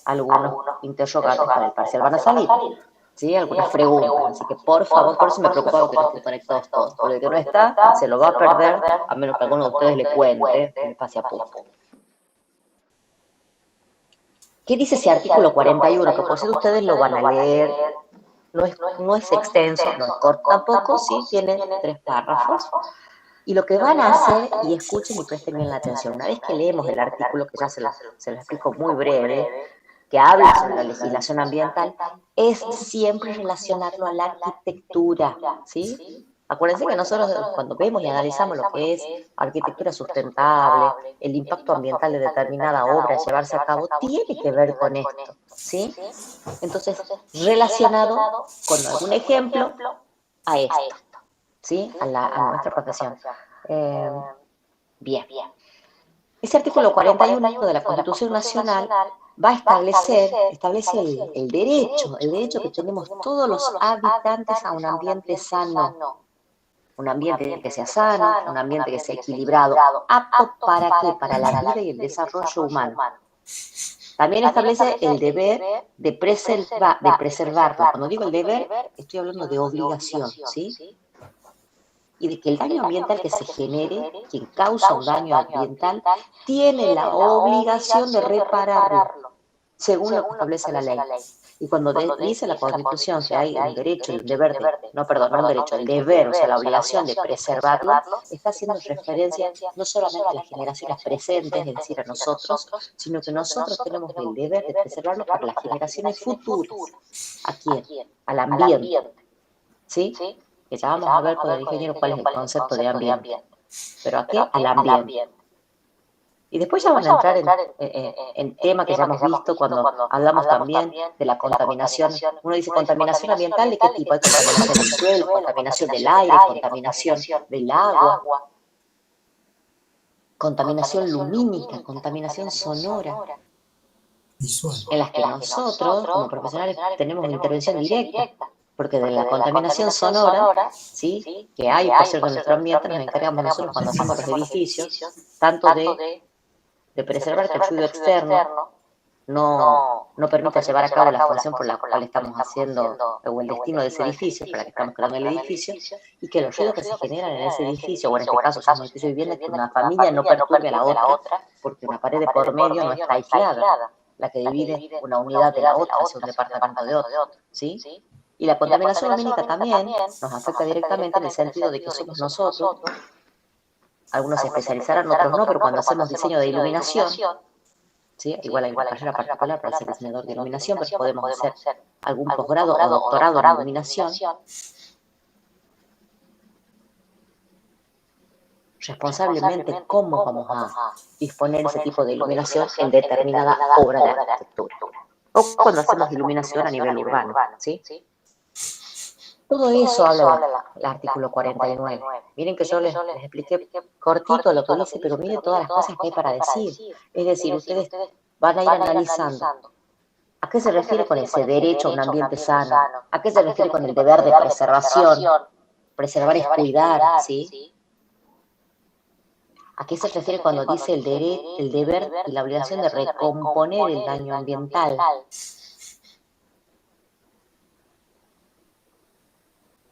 algunos interrogantes para el parcial van a salir, ¿sí? Algunas preguntas, así que por favor, por eso me preocupaba que no estén conectados todos, porque el que no está se lo va a perder, a menos que alguno de ustedes le cuente, que me pase a punto. ¿Qué dice ese artículo 41? Que por cierto ustedes lo van a leer, no es extenso, no es corto tampoco, sí, tiene 3 párrafos. Y lo que van a hacer, y escuchen y presten bien la atención, una vez que leemos el artículo, que ya se lo explico muy breve, que habla sobre la legislación ambiental, es siempre relacionarlo a la arquitectura, ¿sí? Acuérdense que nosotros cuando vemos y analizamos lo que es arquitectura sustentable, el impacto ambiental de determinada obra a llevarse a cabo, tiene que ver con esto, ¿sí? Entonces, relacionado con algún ejemplo a esto, ¿sí? A nuestra profesión. Bien. Ese artículo 41 de la Constitución Nacional va a establece el derecho que tenemos todos los habitantes a un ambiente sano, un ambiente que sea sano, un ambiente que sea equilibrado, apto ¿para qué? Para la vida y el desarrollo humano. También establece el deber de preservarlo. Cuando digo el deber, estoy hablando de obligación, ¿sí? Y de que el daño ambiental que se genere, quien causa un daño ambiental, tiene la obligación de repararlo, según lo que establece la ley. Y cuando dice la Constitución que hay un derecho y un deber el deber, o sea, la obligación de preservarlo, está haciendo referencia no solamente a las generaciones presentes, es decir, a nosotros, sino que nosotros tenemos el deber de preservarlo para las generaciones futuras. ¿A quién? Al ambiente, ¿sí? Que ya vamos a ver con el ingeniero cuál es el concepto de ambiente. ¿Pero a qué? Al ambiente. Y después ya van a entrar en tema que ya hemos visto cuando hablamos también de la contaminación. Uno dice contaminación ambiental, ¿de qué tipo? Hay contaminación del suelo, contaminación del aire, contaminación del agua, contaminación lumínica, contaminación sonora, en las que nosotros, como profesionales, tenemos una intervención directa. Porque de la contaminación sonora, ¿sí? Que hay, por cierto, en nuestro ambiente, nos encargamos nosotros cuando hacemos los edificios, tanto de preservar que el ruido externo no permita llevar a cabo la función por la cual estamos haciendo, o el destino de ese edificio, para que estamos creando el edificio, y que los ruidos que se generan en ese edificio, o en este caso somos un edificio de vivienda, que una familia no perturbe a la otra, porque una pared de por medio no está aislada, la que divide una unidad de la otra hacia un departamento de otro, ¿sí? Y la contaminación lumínica también nos afecta directamente en el sentido de que somos nosotros, algunos se especializarán, otros no, pero cuando hacemos diseño de iluminación, ¿sí? Igual hay una carrera particular para ser diseñador de iluminación, pero podemos hacer algún posgrado o doctorado en iluminación. Responsablemente, cómo vamos a disponer ese tipo de iluminación en determinada obra de arquitectura. O cuando hacemos iluminación a nivel urbano, ¿sí? Todo eso habla del artículo 49. Miren que yo les expliqué cortito lo que dice, pero miren todas las cosas que hay para decir. Es decir, ustedes van a ir analizando a qué se refiere con ese derecho a un ambiente sano, a qué se refiere con el deber de preservación. Preservar es cuidar, ¿sí? ¿A qué se refiere cuando dice el deber y la obligación de recomponer el daño ambiental?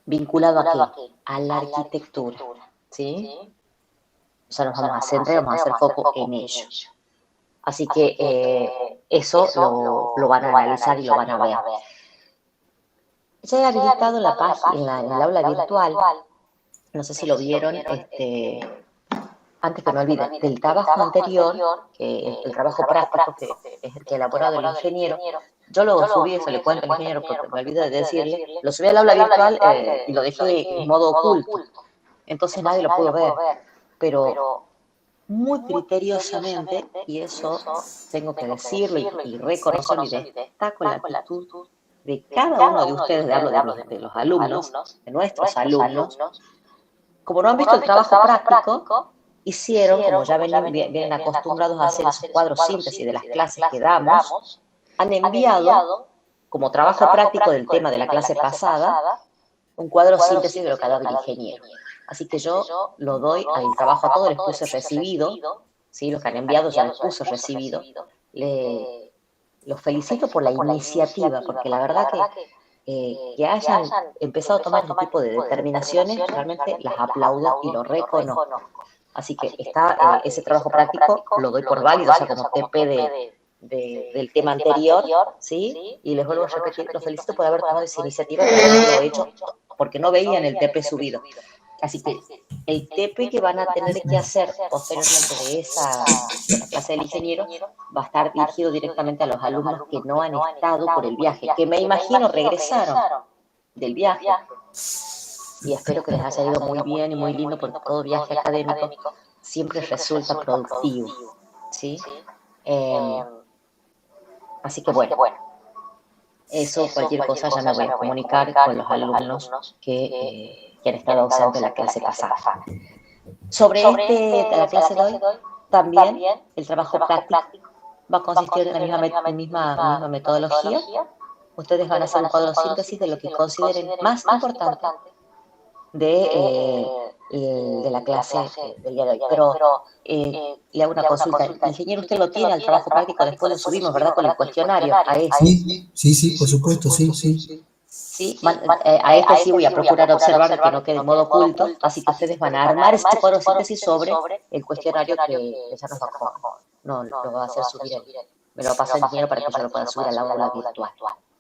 ¿Vinculado a qué? A la arquitectura, ¿sí? O sea, nos vamos a centrar, vamos a hacer foco en ello. Así que eso lo van a analizar y lo van a ver. Ya he habilitado en la página, en el aula virtual, no sé si lo vieron, antes que me olvide, del trabajo anterior, que el trabajo práctico, que es el que ha elaborado el ingeniero. Yo lo subí, eso le cuento al ingeniero porque me olvidé de decirle, lo subí al aula virtual y lo dejé en modo oculto. Entonces nadie lo pudo ver, pero muy criteriosamente, y eso tengo que decirlo y reconocerlo y destaco la actitud de cada uno de ustedes, hablo de los alumnos, de nuestros alumnos, como no han visto el trabajo práctico, hicieron, como ya vienen acostumbrados a hacer esos cuadros síntesis de las clases que damos, han enviado, como trabajo práctico del tema de la clase pasada, un cuadro síntesis de lo que ha dado el ingeniero. Así que yo lo doy al trabajo a todos, les puse recibido, ¿sí? Los que han enviado ya les puse recibido. los felicito por la iniciativa, porque la verdad que hayan empezado a tomar este tipo de determinaciones, realmente las aplaudo y lo reconozco. Así que está ese trabajo práctico, lo doy por válido, o sea, como TP del tema anterior, ¿sí? Y les vuelvo a repetir, los felicito por haber tomado esa iniciativa, por haberlo hecho, porque no veían el TP subido. Así que el TP que van a tener que hacer posteriormente de la clase del ingeniero va a estar dirigido directamente a los alumnos que no han estado por el viaje, que me imagino regresaron del viaje. Y espero que les haya ido muy bien y muy lindo, porque todo viaje académico siempre resulta productivo, ¿sí? Así que bueno, eso, cualquier cosa ya me voy a comunicar con los alumnos que han estado ausentes de la clase pasada. Sobre la clase de hoy, también el trabajo práctico va a consistir en la misma metodología. Ustedes van a hacer un cuadro de síntesis de lo que consideren más importante de la clase del día de hoy. Pero le hago una consulta. Ingeniero, usted lo tiene al trabajo práctico, después lo subimos, ¿verdad? Con el cuestionario a ese. Sí, por supuesto, sí. Sí, a este sí voy a procurar observar que no quede en modo oculto, así que ustedes van a armar este cuadro de síntesis sobre el cuestionario que ya nos bajó. No, lo va a hacer subir él. Me lo va a pasar el ingeniero para que yo lo pueda subir al aula virtual.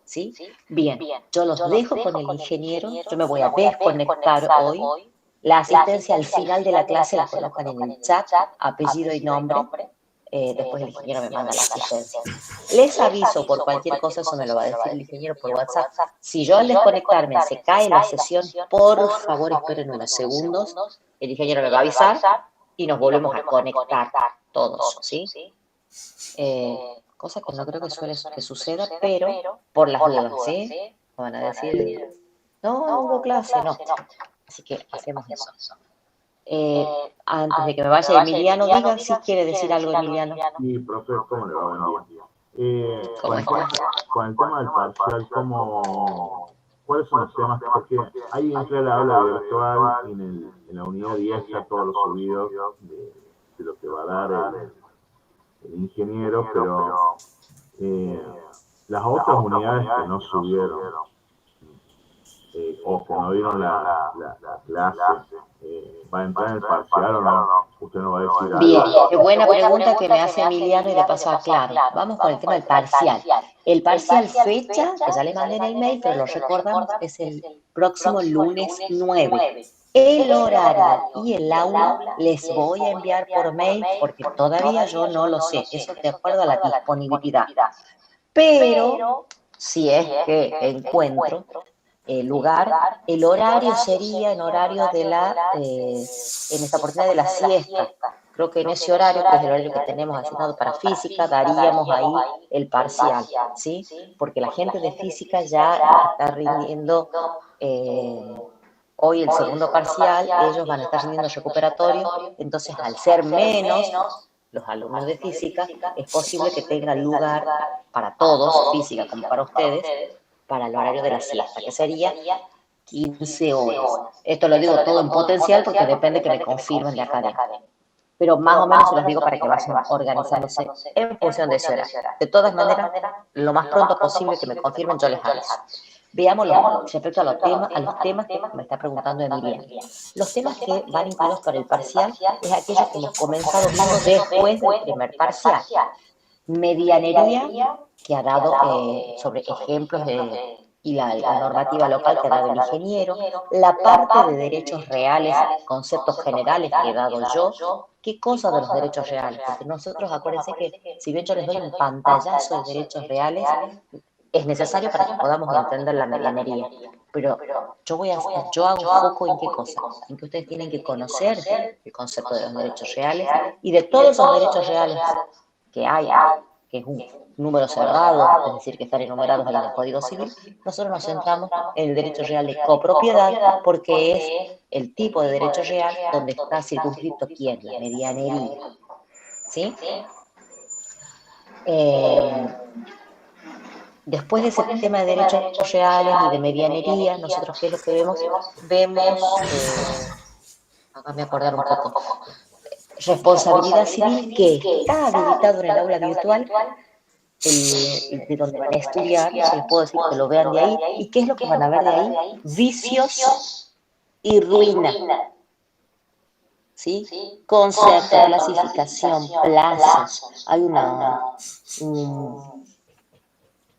¿Sí? Bien, yo los dejo con el ingeniero, yo me voy a desconectar hoy. La asistencia al final de la clase la colocan en el chat, apellido y nombre. Después el ingeniero me manda la asistencia. Les aviso por cualquier cosa, eso me lo va a decir el ingeniero por WhatsApp. Si yo al desconectarme se cae la sesión, por favor esperen unos segundos, el ingeniero me va a avisar y nos volvemos a conectar todos, ¿sí? Cosa que no creo que suceda, pero por las dudas, ¿sí? Me van a decir, no hubo clase, no. Así que hacemos eso. Antes de que me vaya Emiliano, diga si quiere decir algo, Emiliano. Sí, profe, ¿cómo le va? Buen día. ¿Cómo está? Con el tema del parcial, ¿cuáles son los temas? Porque ahí entré a la aula virtual y en la unidad 10 está todos los subidos de lo que va a dar el ingeniero, pero las otras unidades que no subieron o que no dieron la clase, ¿va a entrar en el parcial o no? Usted no va a decir algo. Bien, qué buena pregunta que me hace Emiliano y de paso aclaro. Vamos con el tema del parcial. El parcial fecha, que ya le mandé en el mail, pero lo recordamos, es el próximo lunes 9. El horario y el aula les voy a enviar por mail porque todavía yo no lo sé. Eso de acuerdo a la disponibilidad. Pero si es que encuentro el lugar, el horario sería en horario de en esta oportunidad de la siesta. Creo que en ese horario, que es el horario que tenemos asignado para física, daríamos ahí el parcial, ¿sí? Porque la gente de física ya está rindiendo hoy el segundo parcial, ellos van a estar rindiendo recuperatorio, entonces al ser menos los alumnos de física, es posible que tengan lugar para todos, física como para ustedes, para el horario de la siesta, que sería 15 horas. Esto lo digo todo en potencial porque depende que me confirmen de acá. Pero más o menos se los digo para que vayan organizándose en función de ese horario. De todas maneras, lo más pronto posible que me confirmen, yo les aviso. Veamos respecto a los temas que me está preguntando Emiliano. Los temas que van incluidos para el parcial es aquellos que hemos comenzado viendo después del primer parcial. Medianería, que ha dado sobre ejemplos y la normativa local que ha dado el ingeniero, la parte de derechos reales, conceptos generales que he dado yo. ¿Qué cosa de los derechos reales? Porque nosotros, acuérdense que si bien yo les doy un pantallazo de derechos reales, es necesario para que podamos entender la medianería. Pero yo hago foco en qué cosa, en que ustedes tienen que conocer el concepto de los derechos reales y de todos esos derechos reales que hay, que es un número cerrado, es decir, que están enumerados ahí en el Código Civil, nosotros nos centramos en el derecho real de copropiedad porque es el tipo de derecho real donde está circunscrito quién, la medianería. ¿Sí? Después de ese tema de derechos reales y de medianería, nosotros ¿qué es lo que vemos? Acá me acordar un poco, responsabilidad civil que está habilitado en el aula virtual, de donde van a estudiar, yo les puedo decir que lo vean de ahí. ¿Y qué es lo que van a ver de ahí? Vicios y ruina. ¿Sí? Concepto, clasificación, plazos. Hay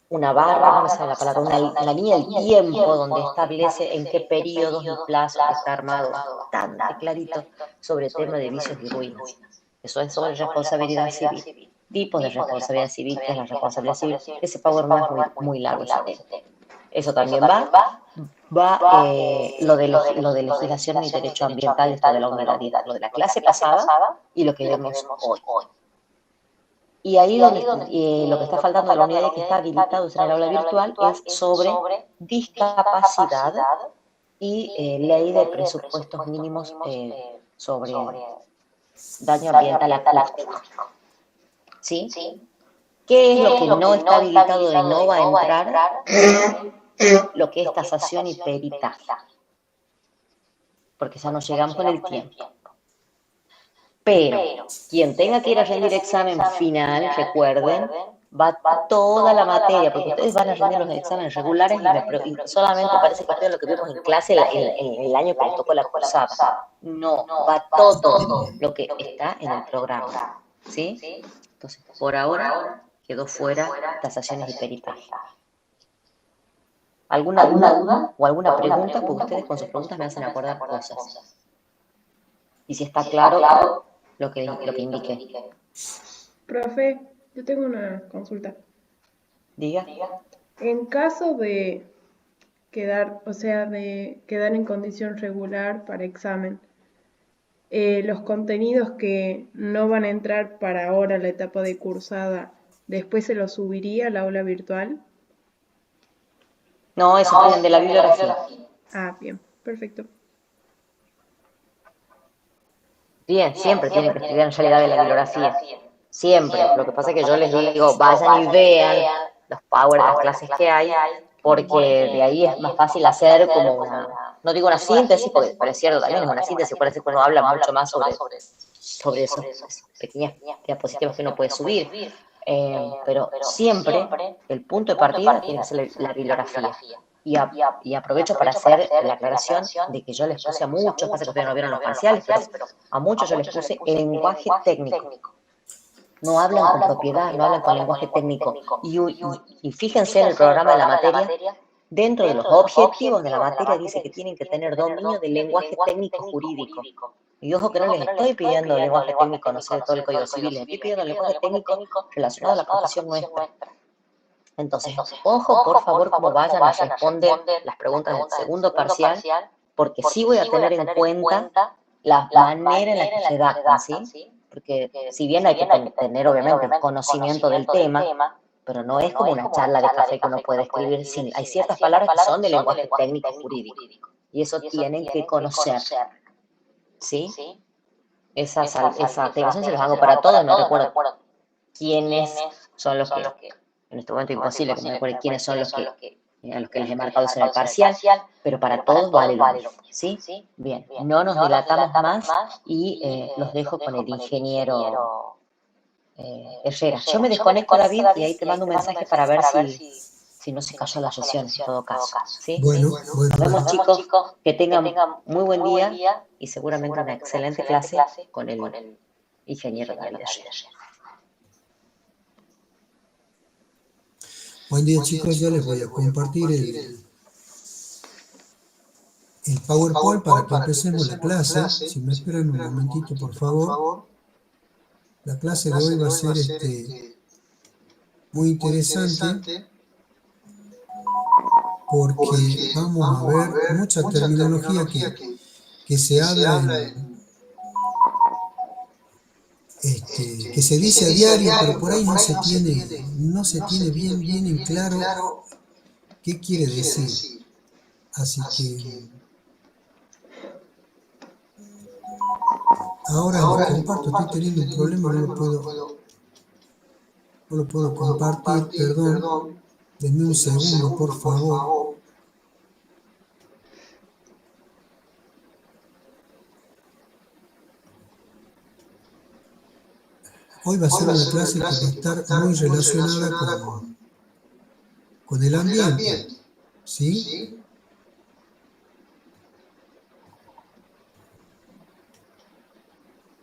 una barra, no me sale la palabra, una línea del tiempo donde establece en qué periodos y plazos está armado bastante clarito sobre el tema de vicios y ruinas. Eso es sobre responsabilidad civil. Tipos de responsabilidad civil, ¿qué es la responsabilidad civil? Ese power no es muy largo ese tema. Eso también va lo de legislación y derecho ambiental, esto de la unidad 10, lo de la clase pasada y lo que vemos hoy. Y ahí lo que está faltando de la unidad que está habilitado en el aula virtual es sobre discapacidad y ley de presupuestos mínimos sobre daño ambiental acústico. ¿Sí? ¿Qué es lo que no está habilitado y no va a entrar? Lo que es tasación y peritaje. Porque ya nos llegamos con el tiempo. Pero quien tenga que ir a rendir examen final, recuerden, va toda la materia, porque ustedes van a rendir los exámenes regulares y solamente parece que estudian lo que vimos en clase el año que les tocó la cursada. No, va todo lo que está en el programa. ¿Sí? Entonces, por ahora quedó fuera tasaciones y peritaje. ¿Alguna duda o alguna pregunta? Porque ustedes con sus preguntas me hacen acordar cosas. Y si está claro lo que indiqué. Profe, yo tengo una consulta. Diga. En caso de quedar, de quedar en condición regular para examen, los contenidos que no van a entrar para ahora la etapa de cursada, ¿después se los subiría al aula virtual? No, eso estudian de la bibliografía. Ah, bien, perfecto. Bien, siempre tienen que estudiar en realidad de la bibliografía. Siempre. Lo que pasa es que yo les digo, vayan y vean los power de las clases que hay, porque de ahí es más fácil hacer como no digo una síntesis, porque es cierto también, es una síntesis, parece que uno habla mucho más sobre esas pequeñas diapositivas que uno puede subir. Pero siempre el punto de partida tiene que ser la bibliografía. Y aprovecho para hacer la aclaración de que yo les puse a muchos, pasa que ustedes no vieron los parciales, pero a muchos yo les puse el lenguaje técnico. No hablan con propiedad, no hablan con lenguaje técnico. Y fíjense en el programa de la materia, dentro de los objetivos de la materia dice que tienen que tener dominio del lenguaje técnico jurídico. Y ojo que no les estoy pidiendo lenguaje técnico, no sé, de todo el Código Civil, les estoy pidiendo lenguaje técnico relacionado a la profesión nuestra. Entonces, ojo, por favor, cómo vayan a responder las preguntas del segundo parcial, porque sí voy a tener en cuenta la manera en la que redactan, ¿sí? Porque si bien hay que tener, obviamente, el conocimiento del tema, pero no es como una charla de café que uno puede escribir, hay ciertas palabras que son de lenguaje técnico jurídico, y eso tienen que conocer, ¿sí? Esa activación se los hago para todos, no recuerdo quiénes son los que, en este momento es imposible que me acuerde quiénes son los que, a los que les he marcado eso en el parcial, pero para todos vale lo mismo, ¿sí? Bien, no nos dilatamos más y los dejo con el ingeniero Herrera. Yo me desconecto, David, y ahí te mando un mensaje para ver si no se cayó la sesión, en todo caso, ¿sí? Bueno. Nos vemos, chicos, que tengan muy buen día y seguramente una excelente clase con el ingeniero David Herrera. Buen día, chicos. Ya les voy a compartir el PowerPoint para que empecemos la clase. Si me esperan un momentito, por favor. La clase de hoy va a ser muy interesante porque vamos a ver mucha terminología que se habla que se dice a diario, pero por ahí no se tiene bien en claro qué quiere decir. Así que ahora les comparto, estoy teniendo un problema, no lo puedo compartir, perdón. Denme un segundo, por favor. Hoy va a ser una clase que va a estar muy relacionada con el ambiente, ¿sí?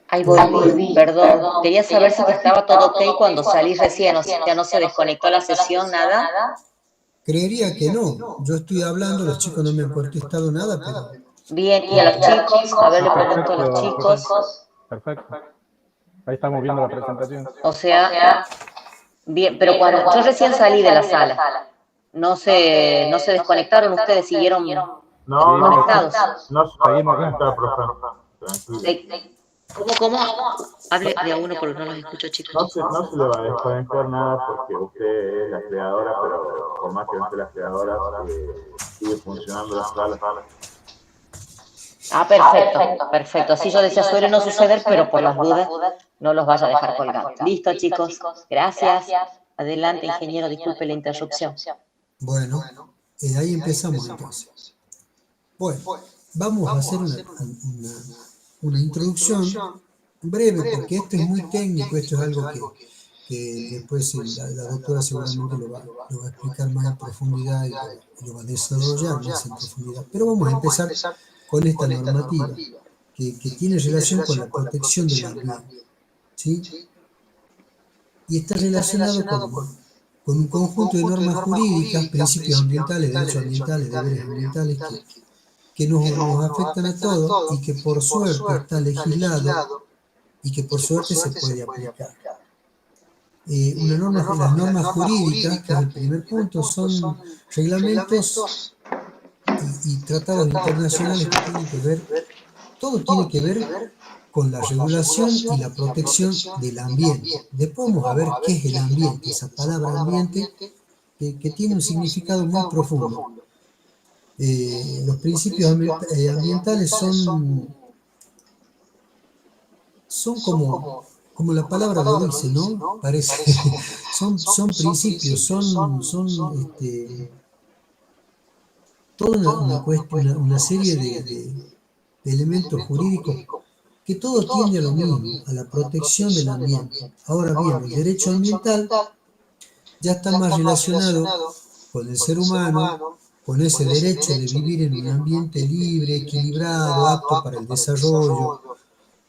Ahí volví, perdón. Quería saber si que estaba todo ok cuando salí recién, o sea, no se desconectó la sesión, nada. Creería que no. Yo estoy hablando, los chicos no me han contestado nada, pero Bien, y a los chicos, a ver, le pregunto a los Perfecto, chicos, perfecto. Ahí estamos viendo la presentación. o sea, bien, pero cuando yo recién salí de la sala, no se desconectaron ustedes, siguieron No, conectados. no se va a Seguimos acá. desconectar, profe. Tranquilo. ¿Cómo? Hable de a uno porque no los escucho, chicos. No se le va a desconectar nada porque usted es la creadora, pero por más que no esté la creadora, sigue funcionando la sala. Ah, perfecto. Así yo decía, suele no suceder, pero por las dudas no los vaya a dejar colgados. Listo, chicos. Gracias. Adelante, ingeniero, disculpe la interrupción. bueno, ahí empezamos entonces. Bueno, vamos a hacer una introducción breve, porque esto es muy técnico, esto es algo que después la doctora seguramente lo va a explicar más en profundidad y lo va a desarrollar más en profundidad. Pero vamos a empezar con esta normativa que tiene relación con la protección del ambiente, ¿sí? Y está relacionado con un conjunto de normas jurídicas, principios ambientales, derechos ambientales, deberes ambientales que nos afectan a todos y que por suerte está legislado y que por suerte se puede aplicar. Las normas jurídicas, que es el primer punto, son reglamentos y tratados internacionales que tienen que ver, todo tiene que ver con la regulación y la protección del ambiente. Después vamos a ver qué es el ambiente, esa palabra ambiente que tiene un significado muy profundo. Los principios ambientales son como la palabra lo dice, ¿no? Parece, son principios, son toda una serie de elementos jurídicos que todo tiende a lo mismo, a la protección del ambiente. Ahora bien, el derecho ambiental ya está más relacionado con el ser humano, con ese derecho de vivir en un ambiente libre, equilibrado, apto para el desarrollo,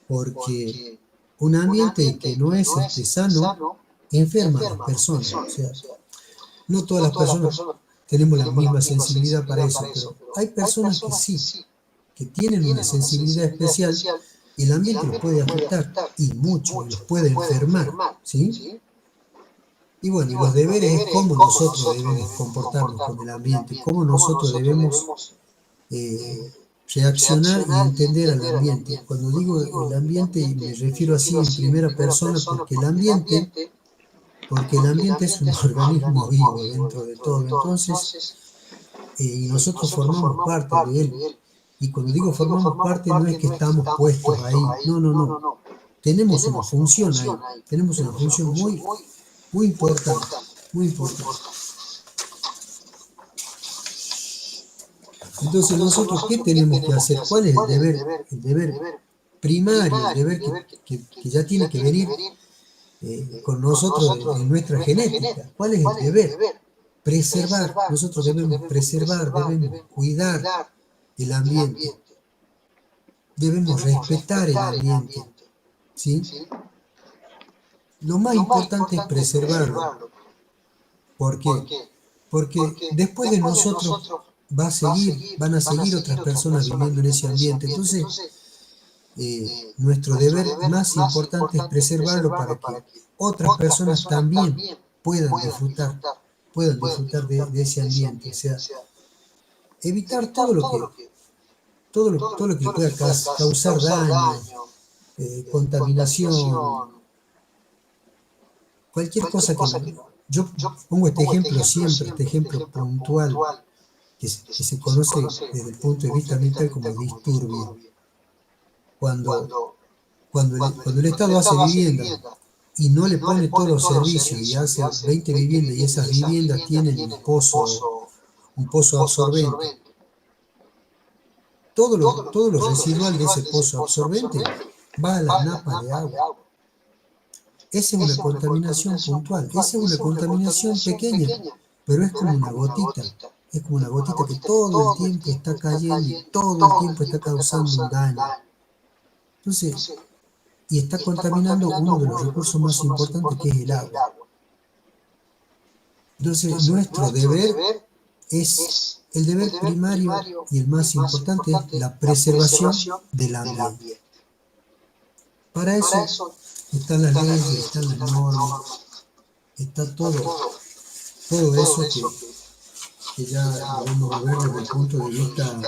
porque un ambiente que no es sano enferma a las personas. O sea, no todas las personas tenemos la misma sensibilidad para eso, pero hay personas que sí, que tienen una sensibilidad especial y el ambiente los puede afectar, y mucho, y los puede enfermar, ¿sí? Y bueno, y los deberes es cómo nosotros debemos comportarnos con el ambiente, cómo nosotros debemos reaccionar y entender al ambiente. Cuando digo el ambiente me refiero así en primera persona porque el ambiente es un organismo vivo dentro de todo. Entonces, y nosotros formamos parte de él. Y cuando digo formamos parte no es que estamos puestos ahí, no. Tenemos una función ahí, tenemos una función muy importante, muy importante. Entonces nosotros, ¿qué tenemos que hacer? ¿Cuál es el deber? El deber primario, el deber que ya tiene que venir con nosotros en nuestra genética. ¿Cuál es el deber? Preservar. Nosotros debemos preservar, debemos cuidar el ambiente. Debemos respetar el ambiente. ¿Sí? Lo más importante es preservarlo. ¿Por qué? Porque después de nosotros van a seguir otras personas viviendo en ese ambiente. Entonces, nuestro deber más importante es preservarlo para que otras personas también puedan disfrutar de ese ambiente. O sea, evitar todo lo que pueda causar daño, contaminación, cualquier cosa que... Yo pongo este ejemplo siempre, este ejemplo puntual, que se conoce desde el punto de vista ambiental como disturbio. Cuando el Estado hace vivienda y no le pone todos los servicios y hace 20 viviendas y esas viviendas tienen un pozo absorbente, todo lo residual de ese pozo absorbente va a las napas de agua. esa es una contaminación puntual, esa es una contaminación pequeña, pero es como una gotita. Es como una gotita que todo el tiempo está cayendo y todo el tiempo está causando un daño. Entonces, y está contaminando uno de los recursos más importantes, que es el agua. Entonces, nuestro deber es, el deber primario y el más importante es la preservación del ambiente. Para eso están las leyes, están las normas, está todo eso que ya lo vamos a ver desde el punto de vista,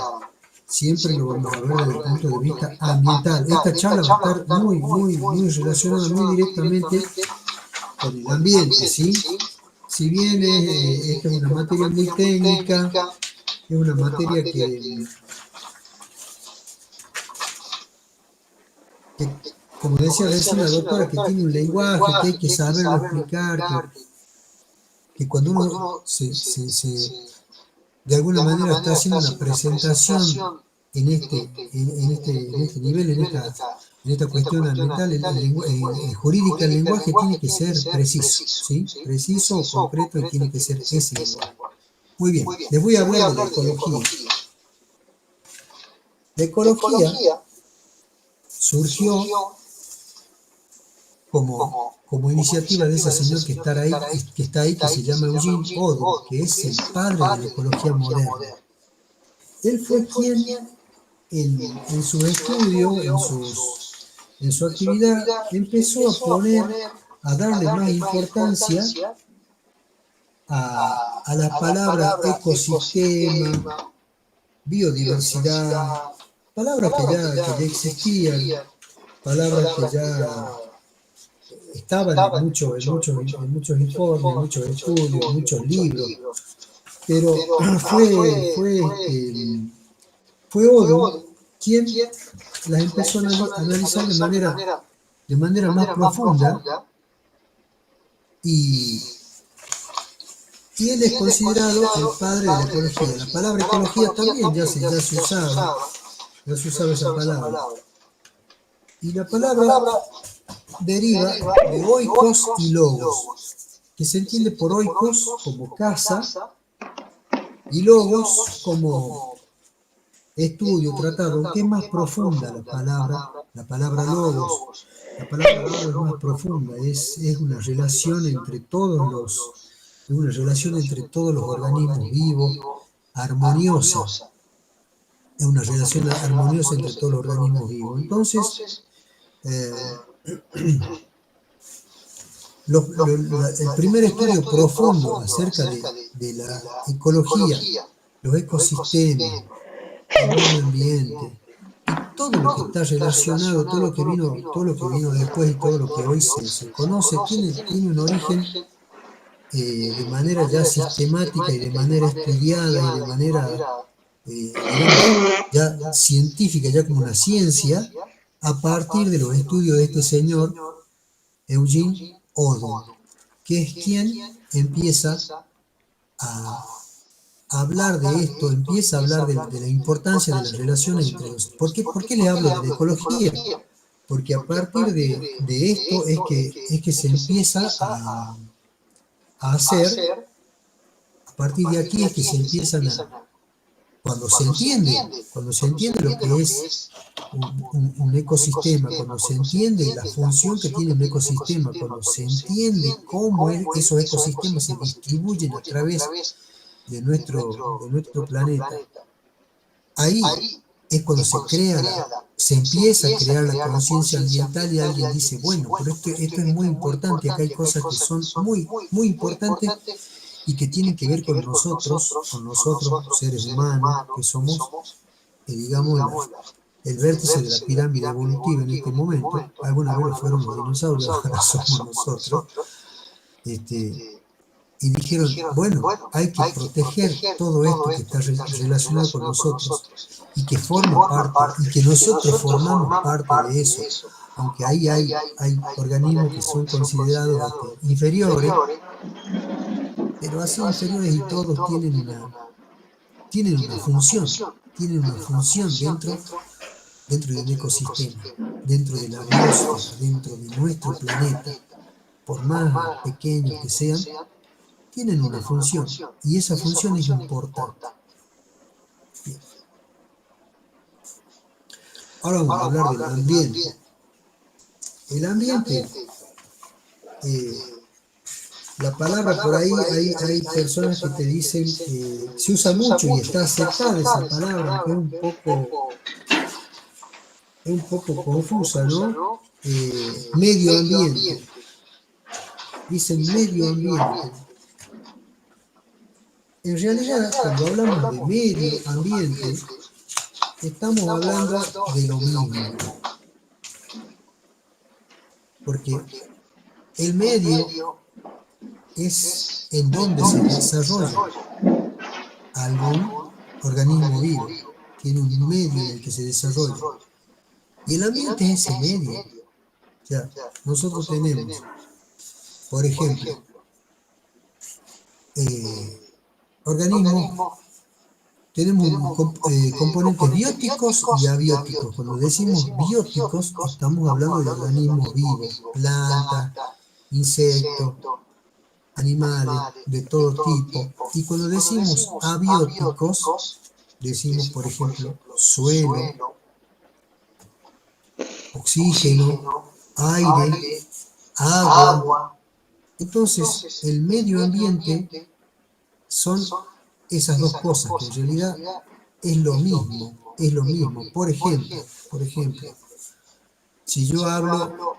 siempre lo vamos a ver desde el punto de vista ambiental. Esta charla va a estar muy relacionada, muy directamente con el ambiente, ¿sí? Si bien esta es una materia muy técnica, es una materia que como decía recién la doctora, que tiene un lenguaje que hay que saberlo explicar, que cuando uno de alguna manera está haciendo una presentación en este nivel, en esta cuestión ambiental, jurídica, el lenguaje tiene que ser preciso, ¿sí? Preciso, concreto, y tiene que ser ese lenguaje. Muy bien, les voy a hablar de la ecología. La ecología surgió como iniciativa de ese señor que está ahí, que se llama Eugene Odum, que es el padre de la ecología moderna. Él fue quien, en su estudio, en su actividad, empezó a darle más importancia a la palabra ecosistema, biodiversidad, palabras que ya existían, palabras que ya estaban en muchos informes, en muchos estudios, en muchos libros, pero fue Odum quien las empezó a analizar de manera más profunda, y él es considerado el padre de la ecología. La palabra ecología también ya se usaba esa palabra. Y la palabra deriva de oikos y logos, que se entiende por oikos como casa y logos como estudio, tratado, aunque es más profunda la palabra logos. La palabra logos es más profunda, es una relación entre todos los organismos vivos, armoniosa. Es una relación armoniosa entre todos los organismos vivos. Entonces, el primer estudio profundo acerca de la ecología, los ecosistemas, el medio ambiente, y todo lo que está relacionado, todo lo que vino después y todo lo que hoy se conoce, tiene un origen de manera ya sistemática y de manera estudiada y de manera ya científica, ya como una ciencia, a partir de los estudios de este señor Eugene Odum, que es quien empieza a hablar de esto, empieza a hablar de la importancia de las relaciones entre los... ¿Por qué le hablo de ecología? Porque a partir de esto es que se empieza a hacer, a partir de aquí es que se empiezan cuando se entiende lo que es un ecosistema, cuando se entiende la función que tiene un ecosistema, cuando se entiende cómo esos ecosistemas se distribuyen a través de nuestro planeta, ahí es cuando se empieza a crear la conciencia ambiental, y alguien dice, bueno, pero esto es muy importante, acá hay cosas que son muy importantes y que tienen que ver con nosotros seres humanos, que somos, digamos, el vértice de la pirámide evolutiva en este momento. Alguna vez lo fueron los dinosaurios, ahora somos nosotros. Y dijeron, bueno, hay que proteger todo esto que está relacionado con nosotros y que forma parte, y que nosotros formamos parte de eso, aunque ahí hay organismos que son considerados inferiores, pero así inferiores, y todos tienen una función dentro de un ecosistema, dentro de la biosfera, dentro de nuestro planeta. por más pequeños que sean, tienen una función, y esa función es importante. Bien. Ahora vamos a hablar del ambiente. El ambiente, la palabra por ahí, hay personas que te dicen que se usa mucho y está aceptada esa palabra, que es un poco confusa, ¿no? Medio ambiente. Dicen medio ambiente. En realidad, cuando hablamos de medio ambiente, estamos hablando de lo mismo. Porque el medio es en donde se desarrolla algún organismo vivo. Tiene un medio en el que se desarrolla. Y el ambiente es ese medio. O sea, nosotros tenemos, por ejemplo, organismos, tenemos componentes bióticos y abióticos. Cuando decimos bióticos, estamos hablando de organismos vivos, plantas, insectos, animales de todo tipo. Y cuando decimos abióticos, decimos, por ejemplo, suelo, oxígeno, aire, agua. Entonces, el medio ambiente son esas dos cosas, que en realidad es lo mismo, es lo mismo. Por ejemplo, si yo hablo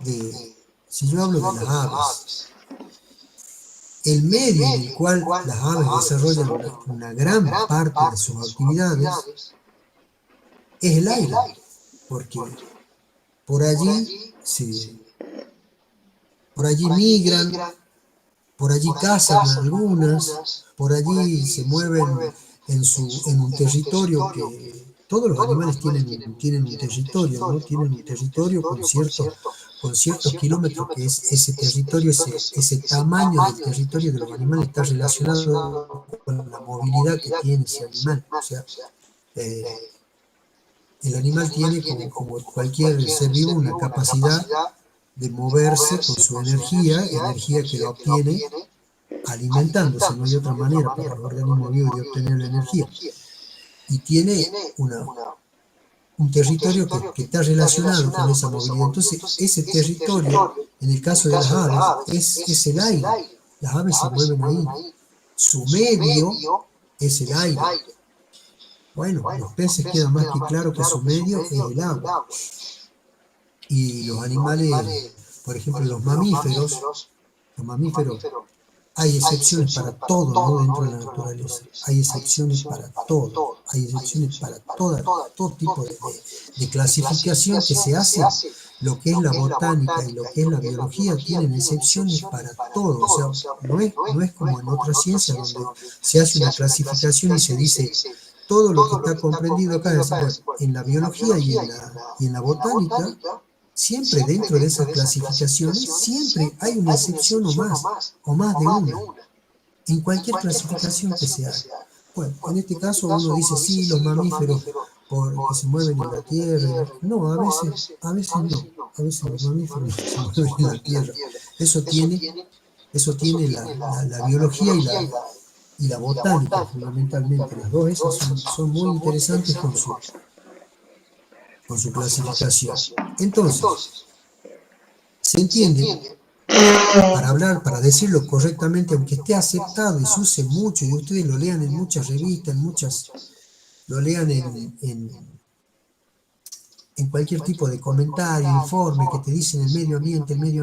de las aves, el medio en el cual las aves desarrollan una gran parte de sus actividades es el aire, porque por allí migran, por allí cazan algunas, por allí se mueven en un territorio que todos los animales tienen un territorio, ¿no? Tienen un territorio con ciertos kilómetros, que es ese territorio, ese tamaño del territorio de los animales está relacionado con la movilidad que tiene ese animal. O sea, el animal tiene, como cualquier ser vivo, una capacidad de moverse con su energía que la obtiene alimentándose. No hay otra manera para los organismos vivos de obtener la energía. Y tiene un territorio que está relacionado con esa movilidad. Entonces, ese territorio, en el caso de las aves, es el aire. Las aves se mueven ahí. Su medio es el aire. Bueno, los peces queda más que claro que su medio es el agua. Y los animales, por ejemplo, los mamíferos, hay excepciones para todo, ¿no? Dentro de la naturaleza. Hay excepciones para todo. Hay excepciones para todo tipo de clasificación que se hace. Lo que es la botánica y lo que es la biología tienen excepciones para todo. O sea, no es como en otras ciencias donde se hace una clasificación y se dice todo lo que está comprendido acá. En la biología y en la botánica, siempre dentro de esas clasificaciones, siempre hay una excepción o más de una, en cualquier clasificación que se haga. Bueno, en este caso uno dice, sí, los mamíferos porque se mueven en la tierra. No, a veces no. A veces los mamíferos se mueven en la tierra. Eso tiene la biología y la botánica, fundamentalmente. Las dos esas son muy interesantes con su clasificación. Entonces, se entiende, para decirlo correctamente, aunque esté aceptado y se use mucho, y ustedes lo lean en muchas revistas, lo lean en cualquier tipo de comentario, informe que te dicen el medio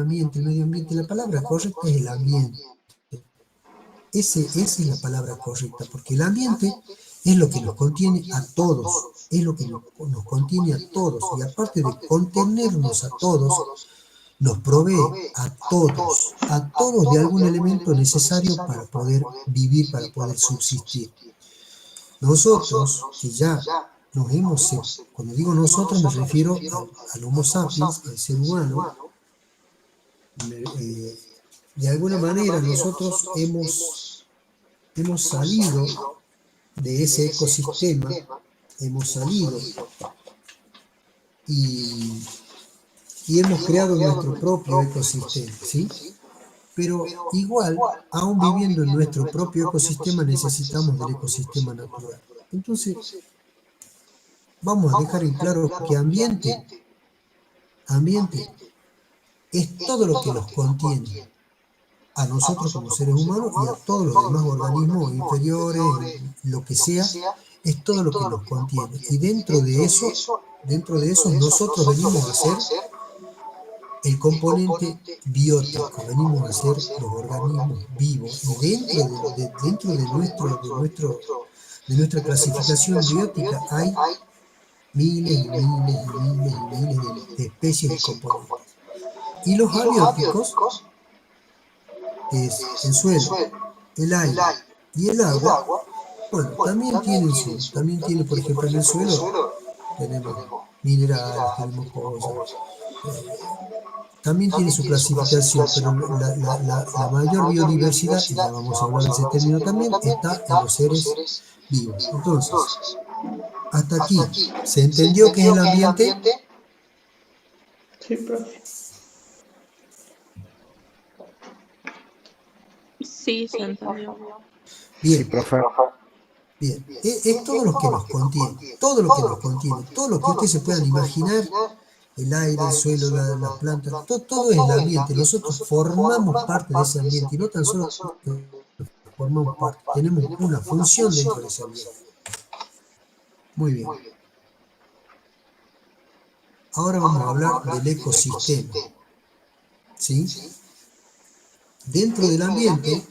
ambiente, la palabra correcta es el ambiente. Esa es la palabra correcta, porque el ambiente es lo que nos contiene a todos, es lo que nos contiene a todos, y aparte de contenernos a todos, nos provee a todos de algún elemento necesario para poder vivir, para poder subsistir. Nosotros, que ya nos hemos, cuando digo nosotros me refiero al Homo sapiens, al ser humano, de alguna manera nosotros hemos salido de ese ecosistema, hemos salido y y hemos creado nuestro propio ecosistema, ¿sí? Pero igual, aún viviendo en nuestro propio ecosistema, necesitamos del ecosistema natural. Entonces, vamos a dejar en claro que ambiente es todo lo que nos contiene a nosotros como seres humanos y a todos los demás organismos inferiores, lo que sea, es todo lo que nos contiene. Y dentro de eso nosotros venimos a ser el componente biótico, venimos a ser los organismos vivos. Y dentro de nuestra clasificación biótica hay miles y miles y miles y miles de especies y componentes. Y los abióticos es el suelo, el aire y el agua. Bueno, también tiene, por ejemplo, en el suelo tenemos minerales, tenemos cosas. También tiene su clasificación, pero la mayor biodiversidad, y ya vamos a hablar de ese término también, está en los seres vivos. Entonces, hasta aquí, ¿se entendió qué es el ambiente? Sí, profe. Sí, se entendió. Bien, Sí, profe. bien. Es todo lo que nos contiene, todo lo que nos contiene, todo lo que ustedes se puedan imaginar, el aire, el suelo, las plantas, todo es el ambiente. Nosotros formamos parte de ese ambiente y no tan solo formamos parte, tenemos una función dentro de ese ambiente. Muy bien. Ahora vamos a hablar del ecosistema. ¿Sí? Dentro del ambiente,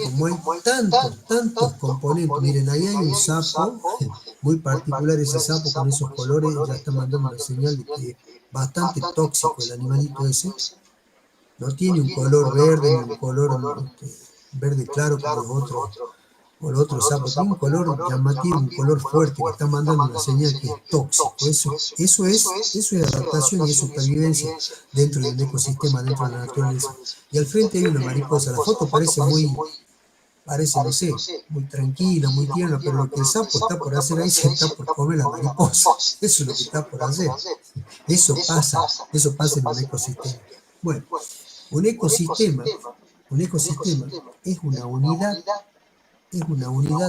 como hay tantos componentes, miren, ahí hay un sapo, muy particular ese sapo con esos colores, ya está mandando una señal de que es bastante tóxico el animalito ese. No tiene un color verde, ni un color verde claro como los otros sapos, tiene un color llamativo, un color fuerte, que está mandando una señal que es tóxico. Eso es adaptación y es supervivencia dentro de un ecosistema, dentro de la naturaleza. Y al frente hay una mariposa. La foto parece, no sé, muy tranquila, muy tierna, pero lo que el sapo está por hacer ahí se está por comer la mariposa. Eso es lo que está por hacer. Eso pasa en un ecosistema. Bueno, un ecosistema es una unidad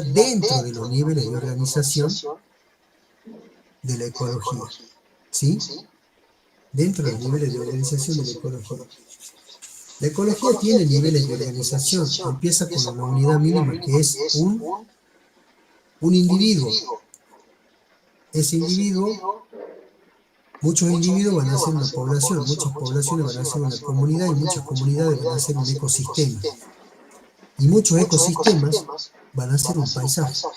dentro de los niveles de organización de la ecología, ¿sí? Dentro de los niveles de organización de la ecología. La ecología tiene niveles de organización, empieza con una unidad mínima que es un individuo. Ese individuo, muchos individuos van a ser una población, muchas poblaciones van a ser una comunidad y muchas comunidades van a ser un ecosistema. Y muchos ecosistemas van a ser un paisaje.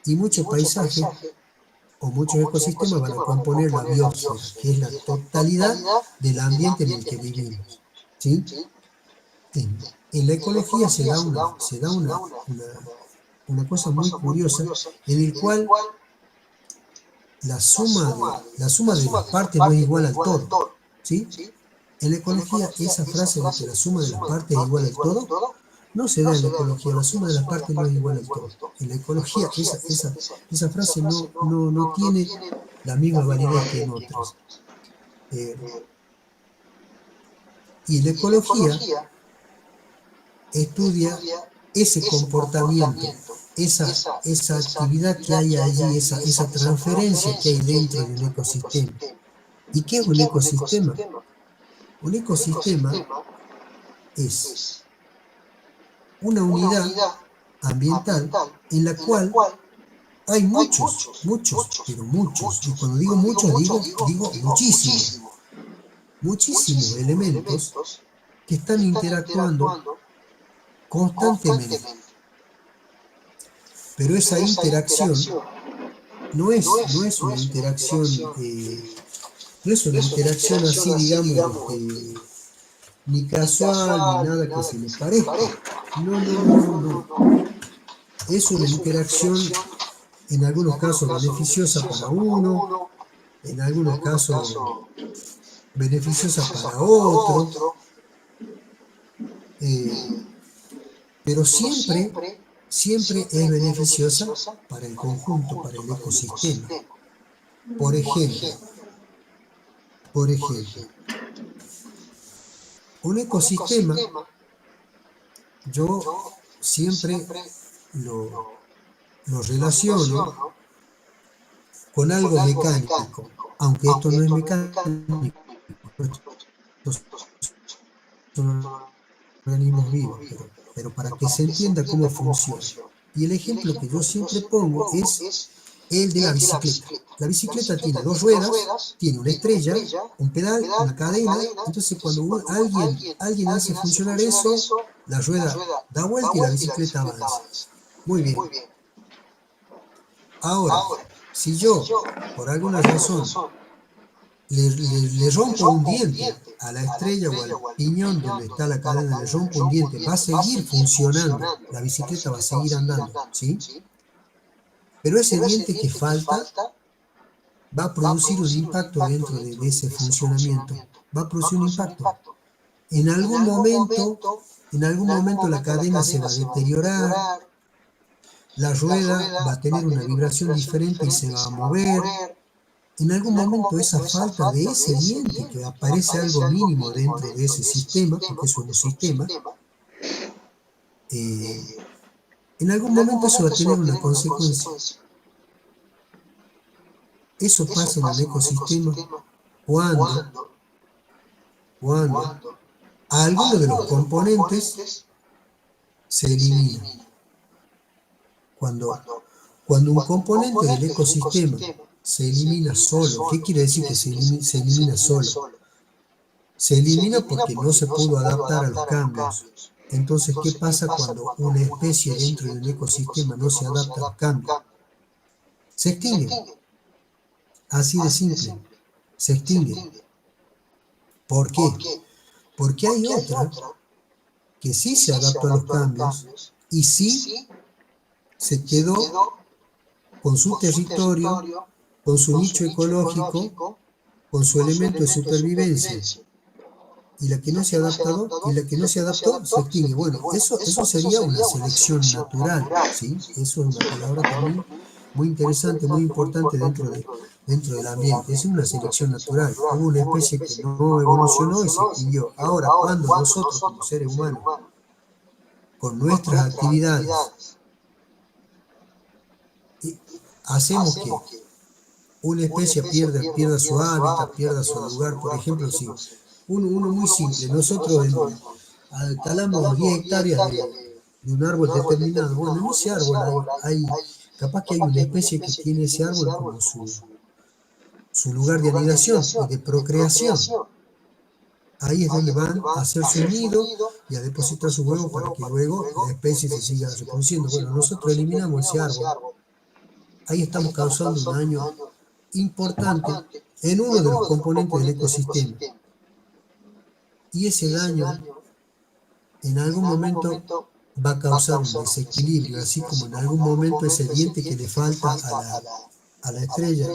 Y muchos paisajes o muchos ecosistemas van a componer la biosfera, que es la totalidad del ambiente en el que vivimos. ¿Sí? En la ecología se da una cosa muy curiosa, en el cual la suma de las partes no es igual al todo. ¿Sí? En la ecología, esa frase de que la suma de las partes es igual al todo, no se da en la ecología. La suma de las partes no es igual al todo. En la ecología, esa frase no tiene la misma validez que en otras. Y la ecología estudia ese comportamiento, esa actividad que hay allí, esa transferencia que hay dentro de un ecosistema. ¿Y qué es un ecosistema? Un ecosistema es una unidad ambiental en la cual hay muchos, pero muchos, y cuando digo muchos, digo muchísimos elementos que están interactuando constantemente. Pero esa interacción no es una interacción, así, digamos, ni casual, ni nada que se le parezca. No. Es una interacción, en algunos casos beneficiosa para uno, en algunos casos beneficiosa para otro, pero siempre es beneficiosa para el conjunto, para el ecosistema. Por ejemplo, Por ejemplo, un ecosistema, yo siempre lo relaciono con algo mecánico, aunque esto no es mecánico, estos son organismos vivos, pero para que se entienda cómo funciona. Y el ejemplo que yo siempre pongo es el de la bicicleta. La bicicleta tiene dos ruedas, tiene una estrella, un pedal, una cadena. Entonces cuando alguien hace funcionar eso, la rueda da vuelta y la bicicleta avanza. Muy bien. Ahora, si yo, por alguna razón, le rompo un diente a la estrella o al piñón donde está la cadena, le rompo un diente, va a seguir funcionando, la bicicleta va a seguir andando, ¿sí? Pero ese diente que falta va a producir un impacto dentro de ese funcionamiento, va a producir un impacto. En algún momento la cadena se va a deteriorar, la rueda va a tener una vibración diferente y se va a mover. En algún momento esa falta de ese diente, que aparece algo mínimo dentro de ese sistema, porque eso es un sistema, en algún momento eso va a tener una consecuencia. Eso pasa en el ecosistema cuando alguno de los componentes se elimina. Cuando un componente del ecosistema se elimina solo, ¿qué quiere decir que se elimina solo? Se elimina porque no se pudo adaptar a los cambios. Entonces, ¿qué pasa cuando una especie dentro de un ecosistema no se adapta a los cambios? Se extingue. Así de simple. Se extingue. ¿Por qué? Porque hay otra que sí se adaptó a los cambios y sí se quedó con su territorio, con su nicho ecológico, con su elemento de supervivencia. Y la que no se ha adaptó se extingue. Bueno, eso sería una selección natural, ¿sí? Eso es una palabra también muy interesante, muy importante dentro del ambiente. Es una selección natural. Hubo una especie que no evolucionó y se extinguió. Ahora, cuando nosotros como seres humanos, con nuestras actividades, hacemos que una especie pierda su hábitat, pierda su lugar, por ejemplo, si uno muy simple, nosotros talamos 10 hectáreas de un árbol determinado, bueno, en ese árbol capaz que hay una especie que tiene ese árbol como su lugar de anidación y de procreación. Ahí es donde van a hacer su nido y a depositar su huevo para que luego la especie se siga reproduciendo. Bueno, nosotros eliminamos ese árbol. Ahí estamos causando un daño importante en uno de los componentes del ecosistema. Y ese daño en algún momento va a causar un desequilibrio, así como en algún momento ese diente que le falta a la estrella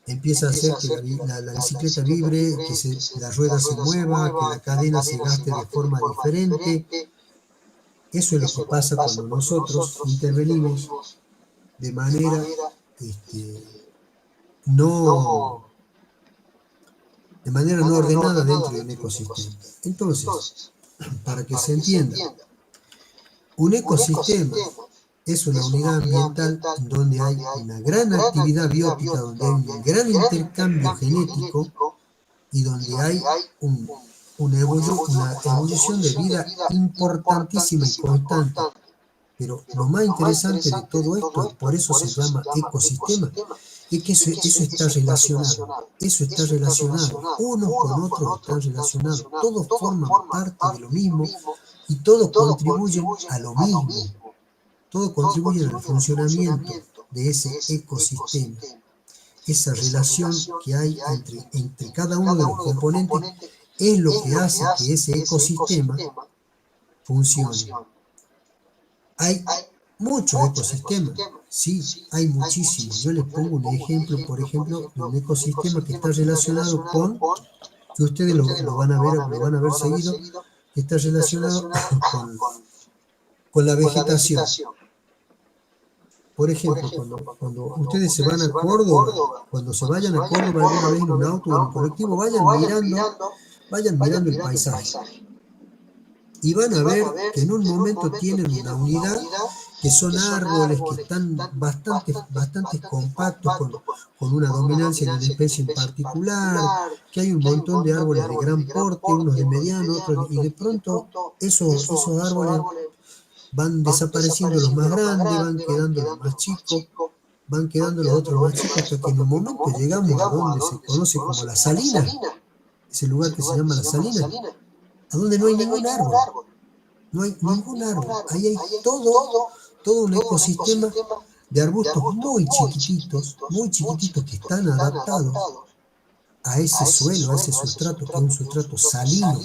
empieza a hacer que la bicicleta vibre, que la rueda se mueva, que la cadena se gaste de forma diferente. Eso es lo que pasa cuando nosotros intervenimos de manera no ordenada dentro de un ecosistema. Entonces, para que se entienda, un ecosistema es una unidad ambiental donde hay una gran actividad biótica, donde hay un gran intercambio genético y donde hay una evolución de vida importantísima y constante. Pero lo más interesante de todo esto, y por eso se llama ecosistema, es que eso está relacionado, unos con otros están relacionados, todos forman parte de lo mismo y todos contribuyen a lo mismo, todos contribuyen al funcionamiento de ese ecosistema. Esa relación que hay entre cada uno de los componentes es lo que hace que ese ecosistema funcione. Hay muchos ecosistemas, sí, hay muchísimos. Yo les pongo un ejemplo, por ejemplo, de un ecosistema que está relacionado con, que ustedes lo van a ver seguido, que está relacionado con la vegetación. por ejemplo, cuando ustedes se van a Córdoba, cuando se vayan a Córdoba alguna vez en un auto o en un colectivo, vayan mirando el paisaje. Y van a ver que en un momento tienen una unidad que son árboles que están bastante compactos, con una dominancia de una especie en particular, que hay un montón de árboles de gran porte, unos de mediano, otros y de pronto esos árboles van desapareciendo los más grandes, van quedando los más chicos, van quedando los otros más chicos, hasta que en un momento llegamos a donde se conoce como la Salina, ese lugar que se llama la Salina, a donde no hay ningún árbol. No hay ningún árbol, ahí hay todo un ecosistema de arbustos muy chiquititos que están adaptados a ese suelo, a ese sustrato, que es un sustrato salino,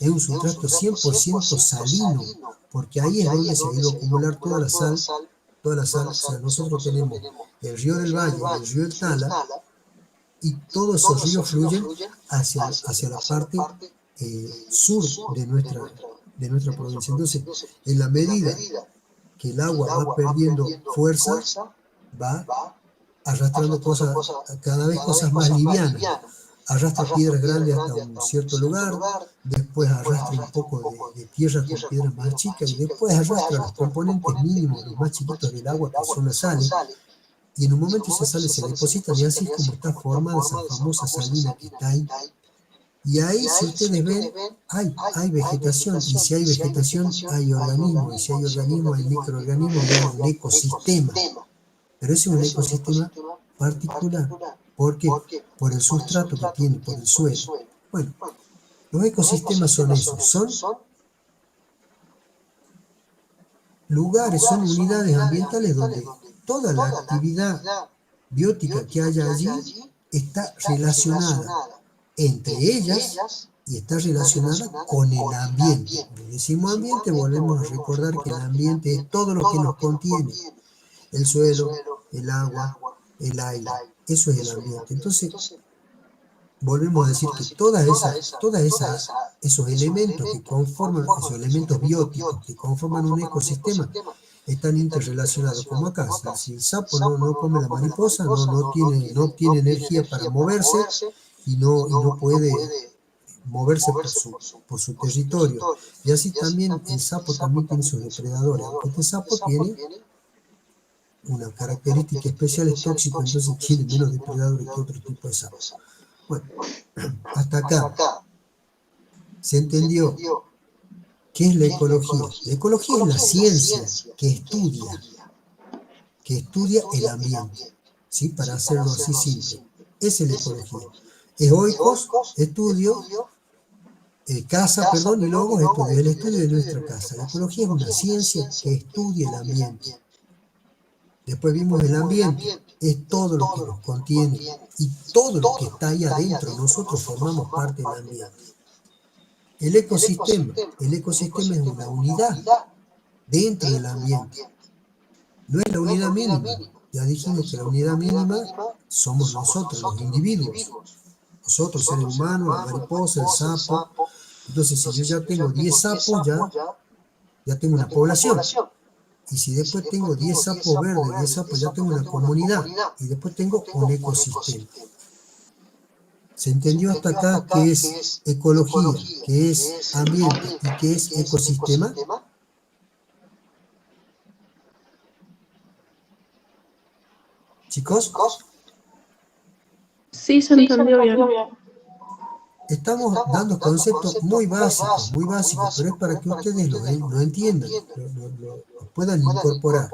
es un sustrato 100% salino, porque ahí es donde se ha ido a acumular toda la sal, o sea, nosotros tenemos el río del Valle, el río del Tala, y todos esos ríos fluyen hacia la parte sur de nuestra provincia. Entonces, en la medida que el agua va perdiendo fuerza, va arrastrando cada vez cosas más livianas. Arrastra piedras grandes hasta un cierto lugar, después arrastra un poco de tierra con piedras más chicas, y después arrastra los componentes mínimos, los más chiquitos del agua, que son las sales, y en un momento esas sales se depositan, y así es como está formada esa famosa salina que está ahí. Y ahí, si ustedes ven, hay vegetación, y si hay vegetación, hay organismos, y si hay organismos, hay microorganismos, y hay un ecosistema. Pero ese es un ecosistema particular. ¿Por qué? Por el sustrato que tiene, por el suelo. Bueno, los ecosistemas son esos, son lugares, son unidades ambientales donde toda la actividad biótica que haya allí está relacionada entre ellas y está relacionada con el ambiente. Cuando decimos ambiente, volvemos a recordar que el ambiente es todo lo que nos contiene: el suelo, el agua, el aire. Eso es el ambiente. Entonces, volvemos a decir que esos elementos que conforman, esos elementos bióticos que conforman un ecosistema, están interrelacionados, como acá. Si el sapo no come la mariposa, no obtiene energía para moverse, y no puede moverse por su territorio. Y así también el sapo también tiene sus depredadores. Aunque este sapo tiene una característica especial, es tóxico, entonces tiene menos depredadores que otro tipo de sapo. Bueno, hasta acá se entendió qué es la ecología. La ecología es la ciencia que estudia el ambiente, ¿sí? Para hacerlo así simple. Esa es la ecología. Es oikos, estudio, casa, y logos, estudio, el estudio de nuestra casa. La ecología es una ciencia que estudia el ambiente. Después vimos el ambiente, es todo lo que nos contiene y todo lo que está ahí adentro. Nosotros formamos parte del ambiente. El ecosistema es una unidad dentro del ambiente. No es la unidad mínima. Ya dijimos que la unidad mínima somos nosotros, los individuos. Nosotros, seres humanos, la mariposa, el sapo. Entonces, si yo ya tengo 10 sapos, ya tengo una población. Y si después tengo 10 sapos verdes, 10 sapos, ya tengo una comunidad. Y después tengo un ecosistema. ¿Se entendió hasta acá qué es ecología, qué es ambiente y qué es ecosistema? ¿Chicos? Sí, se entendió bien. Estamos dando conceptos muy básicos, pero es para que ustedes lo entiendan, lo puedan incorporar.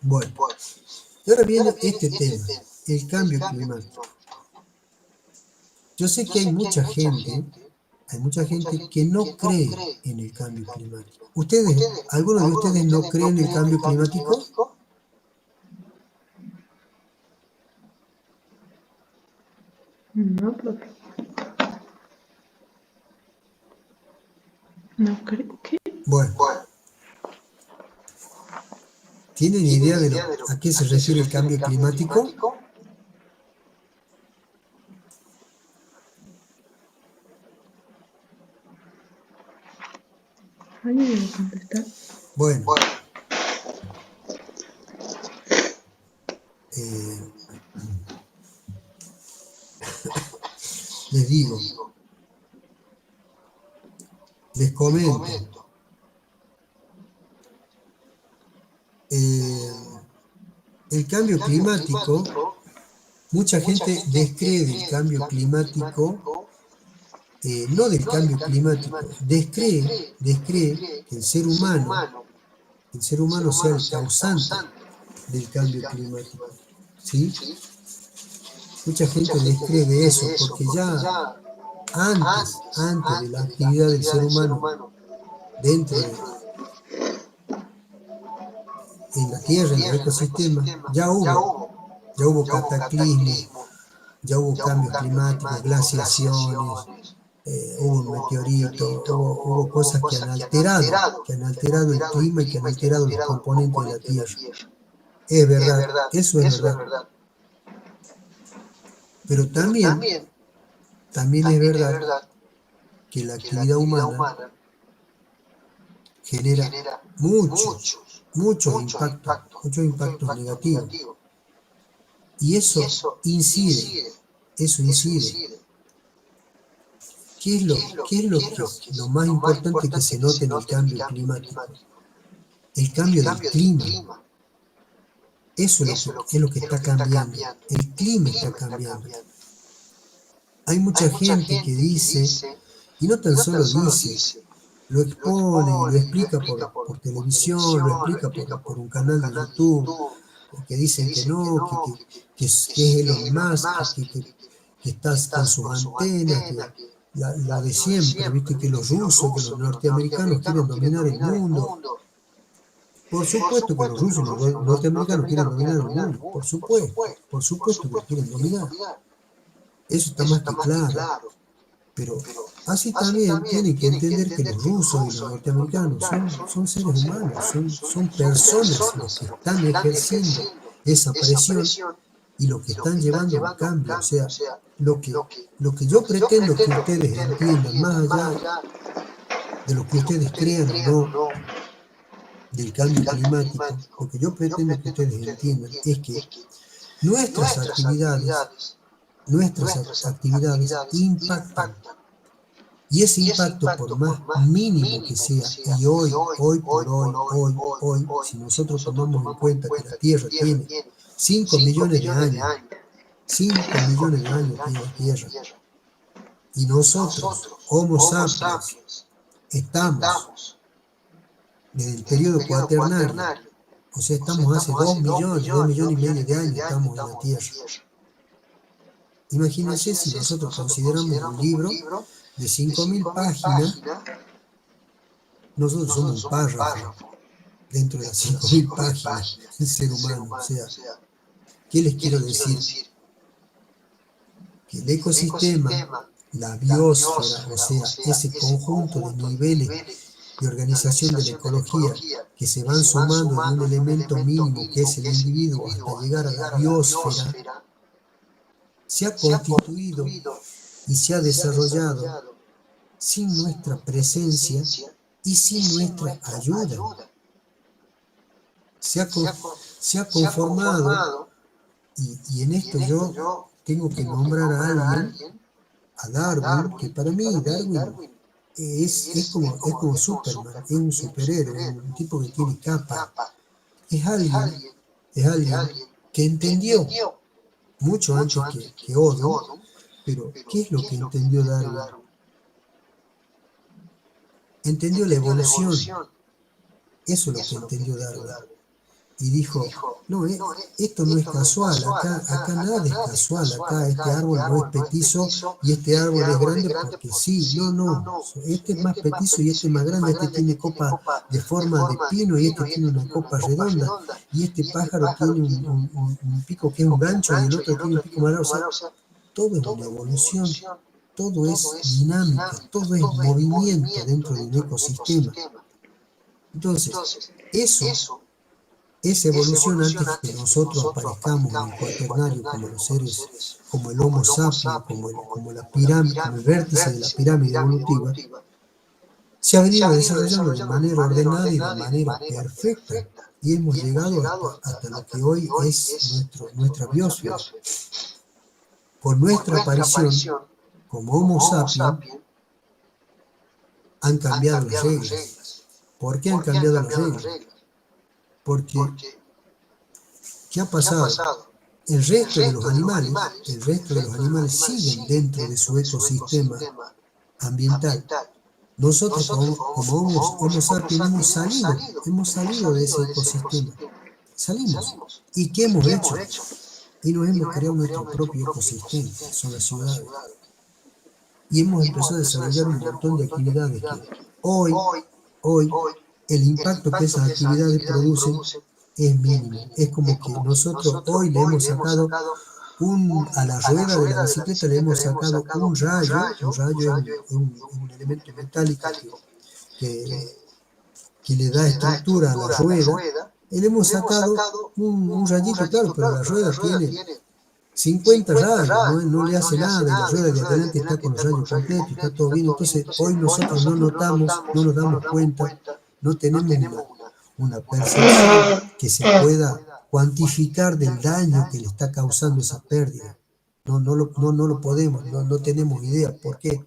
Bueno, y ahora viene este tema, el cambio climático. Yo sé que hay mucha gente que no cree en el cambio climático. ¿Alguno de ustedes no cree en el cambio climático? No, profe. No creo que. Bueno. ¿Tienen idea de a qué se refiere el cambio climático? ¿Alguien me contesta? Bueno, les digo, les comento, el cambio climático, mucha gente descree del cambio climático, no del cambio climático, descree que el ser humano sea el causante del cambio climático, ¿sí? Mucha gente descree de eso, porque ya antes de la actividad del ser humano dentro en la Tierra, en el ecosistema, ya hubo cataclismos, ya hubo cambios climáticos, glaciaciones, hubo un meteorito, hubo cosas que han alterado el clima y que han alterado los componentes de la Tierra. Es verdad, eso es verdad. Pero también es verdad que la actividad humana genera muchos impactos negativos. Y eso incide. ¿Qué es lo más importante que se nota en el cambio climático? El cambio del clima. Eso es lo que está cambiando. El clima está cambiando. Hay mucha gente que dice, y no tan solo dice, lo expone y lo explica por televisión, lo explica por un canal de YouTube, que dicen que no, que es Elon Musk, que estás con sus antenas, que la de siempre, viste que los rusos, que los norteamericanos quieren dominar el mundo. Por supuesto que los rusos y los norteamericanos quieren dominar el mundo, por supuesto que quieren dominar. Eso está más que claro. Pero así también tienen que entender que los rusos y los norteamericanos son seres humanos, son personas los que están ejerciendo esa presión y lo que están llevando al cambio. O sea, lo que yo pretendo que ustedes entiendan, más allá de lo que ustedes crean o no del cambio climático, lo que yo pretendo que ustedes entiendan es que nuestras actividades impactan. Y ese impacto, por más mínimo que sea, y hoy, si nosotros tomamos en cuenta que la Tierra tiene 5 millones de años, 5 millones de años tiene la Tierra, y nosotros, Homo sapiens, estamos desde el periodo cuaternario, o sea, estamos hace 2 millones y medio de años, estamos en la Tierra. Imagínense si nosotros consideramos un libro de 5.000 páginas, nosotros somos un párrafo dentro de las 5.000 páginas del ser humano. O sea, ¿qué les quiero decir? Que el ecosistema, la biosfera, o sea, ese conjunto de niveles de organización de la ecología que se van sumando de un elemento mínimo que es el individuo hasta llegar a la biosfera, se ha constituido y se ha desarrollado sin nuestra presencia y sin nuestra ayuda. Se ha conformado, y en esto yo tengo que nombrar a alguien, a Darwin, que para mí Darwin es como Superman, es un superhéroe, es un tipo que tiene capa. Es alguien que entendió mucho antes que Odin, pero ¿qué es lo que entendió Darwin? Entendió la evolución, eso es lo que entendió Darwin. Y dijo, no, esto no es casual, acá nada es casual, acá este árbol no es petizo y este árbol es grande porque sí, no, este es más petizo y este es más grande, este tiene copa de forma de pino y este tiene una copa redonda, y este pájaro tiene un pico que es un gancho y el otro tiene un pico más largo. O sea, todo es una evolución, todo es dinámica, todo es movimiento dentro de un ecosistema. Entonces, esa evolución antes que nosotros aparezcamos en el cuaternario como los seres, como el Homo sapiens, como la pirámide, como el vértice de la pirámide evolutiva, se ha venido desarrollando de manera ordenada y de manera perfecta. Y hemos llegado hasta lo que hoy es nuestra biosfera. Con nuestra aparición como Homo sapiens han cambiado las reglas. ¿Por qué han cambiado las reglas? Porque, ¿qué ha pasado? El resto de los animales siguen dentro de su ecosistema ambiental. Nosotros como Homo sapiens hemos salido de ese ecosistema. Salimos. ¿Y qué hemos hecho? Y nos hemos creado nuestro propio ecosistema, son las ciudades. Y hemos empezado a desarrollar un montón de actividades que hoy, el impacto que esas actividades producen es mínimo. Es como que nosotros hoy le hemos sacado a la rueda de la bicicleta le hemos sacado un rayo es un elemento metálico que le da estructura a la rueda, y le hemos sacado un rayito, claro, pero la rueda tiene 50 rayos, no le hace nada, y la rueda de adelante está con los rayos completos, está todo bien. Entonces hoy nosotros no nos damos cuenta, no tenemos una percepción que se pueda cuantificar del daño que le está causando esa pérdida. No lo podemos, no tenemos idea. ¿Por qué?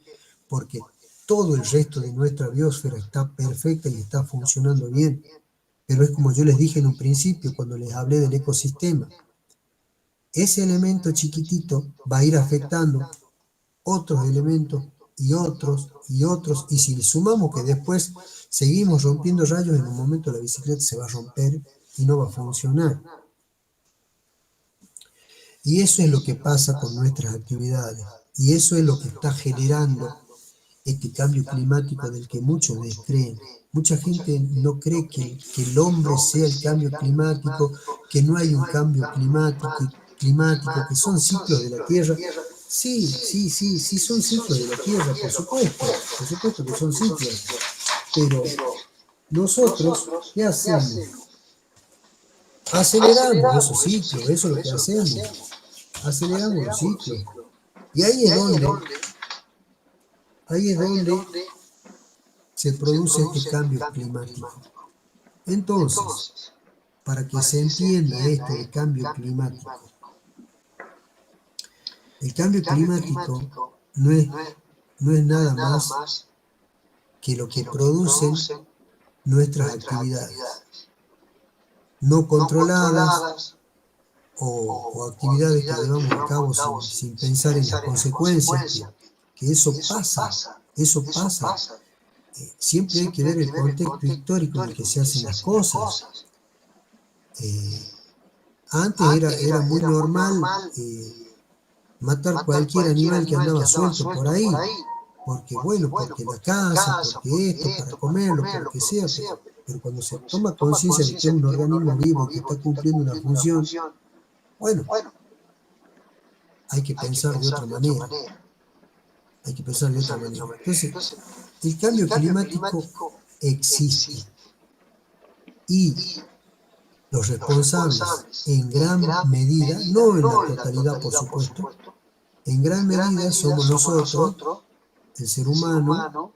Porque todo el resto de nuestra biosfera está perfecta y está funcionando bien. Pero es como yo les dije en un principio, cuando les hablé del ecosistema. Ese elemento chiquitito va a ir afectando otros elementos y otros, y si le sumamos que después seguimos rompiendo rayos, en un momento la bicicleta se va a romper y no va a funcionar. Y eso es lo que pasa con nuestras actividades, y eso es lo que está generando este cambio climático del que muchos descreen. Mucha gente no cree que el hombre sea el cambio climático, que no hay un cambio climático, que son ciclos de la Tierra. Sí, son ciclos de la Tierra, por supuesto que son ciclos. Pero nosotros, ¿qué hacemos? Aceleramos esos ciclos, eso es lo que hacemos. Aceleramos los ciclos. Y ahí es donde se produce este cambio climático. Entonces, para que se entienda esto del cambio climático, el cambio climático no es nada más que lo que producen nuestras actividades no controladas o actividades que llevamos a cabo sin pensar en las consecuencias, que eso pasa. Siempre hay que ver el contexto histórico en el que se hacen las cosas. Antes era muy normal matar cualquier animal que andaba suelto por ahí, porque la caza, porque esto, para comerlo, por lo que sea, pero cuando se toma conciencia de que es un organismo vivo que está cumpliendo una función, hay que pensar de otra manera. Entonces, el cambio climático existe y los responsables en gran medida, no en la totalidad por supuesto, en gran medida somos nosotros, el ser humano,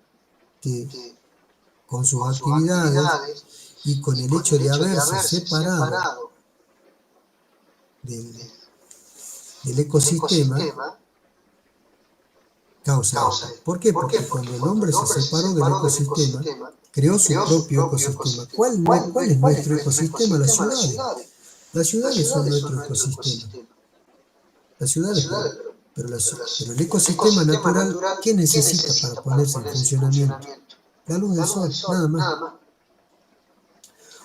que con sus actividades y con el hecho de haberse separado del ecosistema, causa esto. ¿Por qué? Porque cuando el hombre se separó del ecosistema, creó su propio ecosistema. ¿Cuál es nuestro ecosistema? Las ciudades. Las ciudades son nuestro ecosistema. Las ciudades, pero el ecosistema natural, ¿qué necesita para ponerse en funcionamiento? La luz del sol, nada más.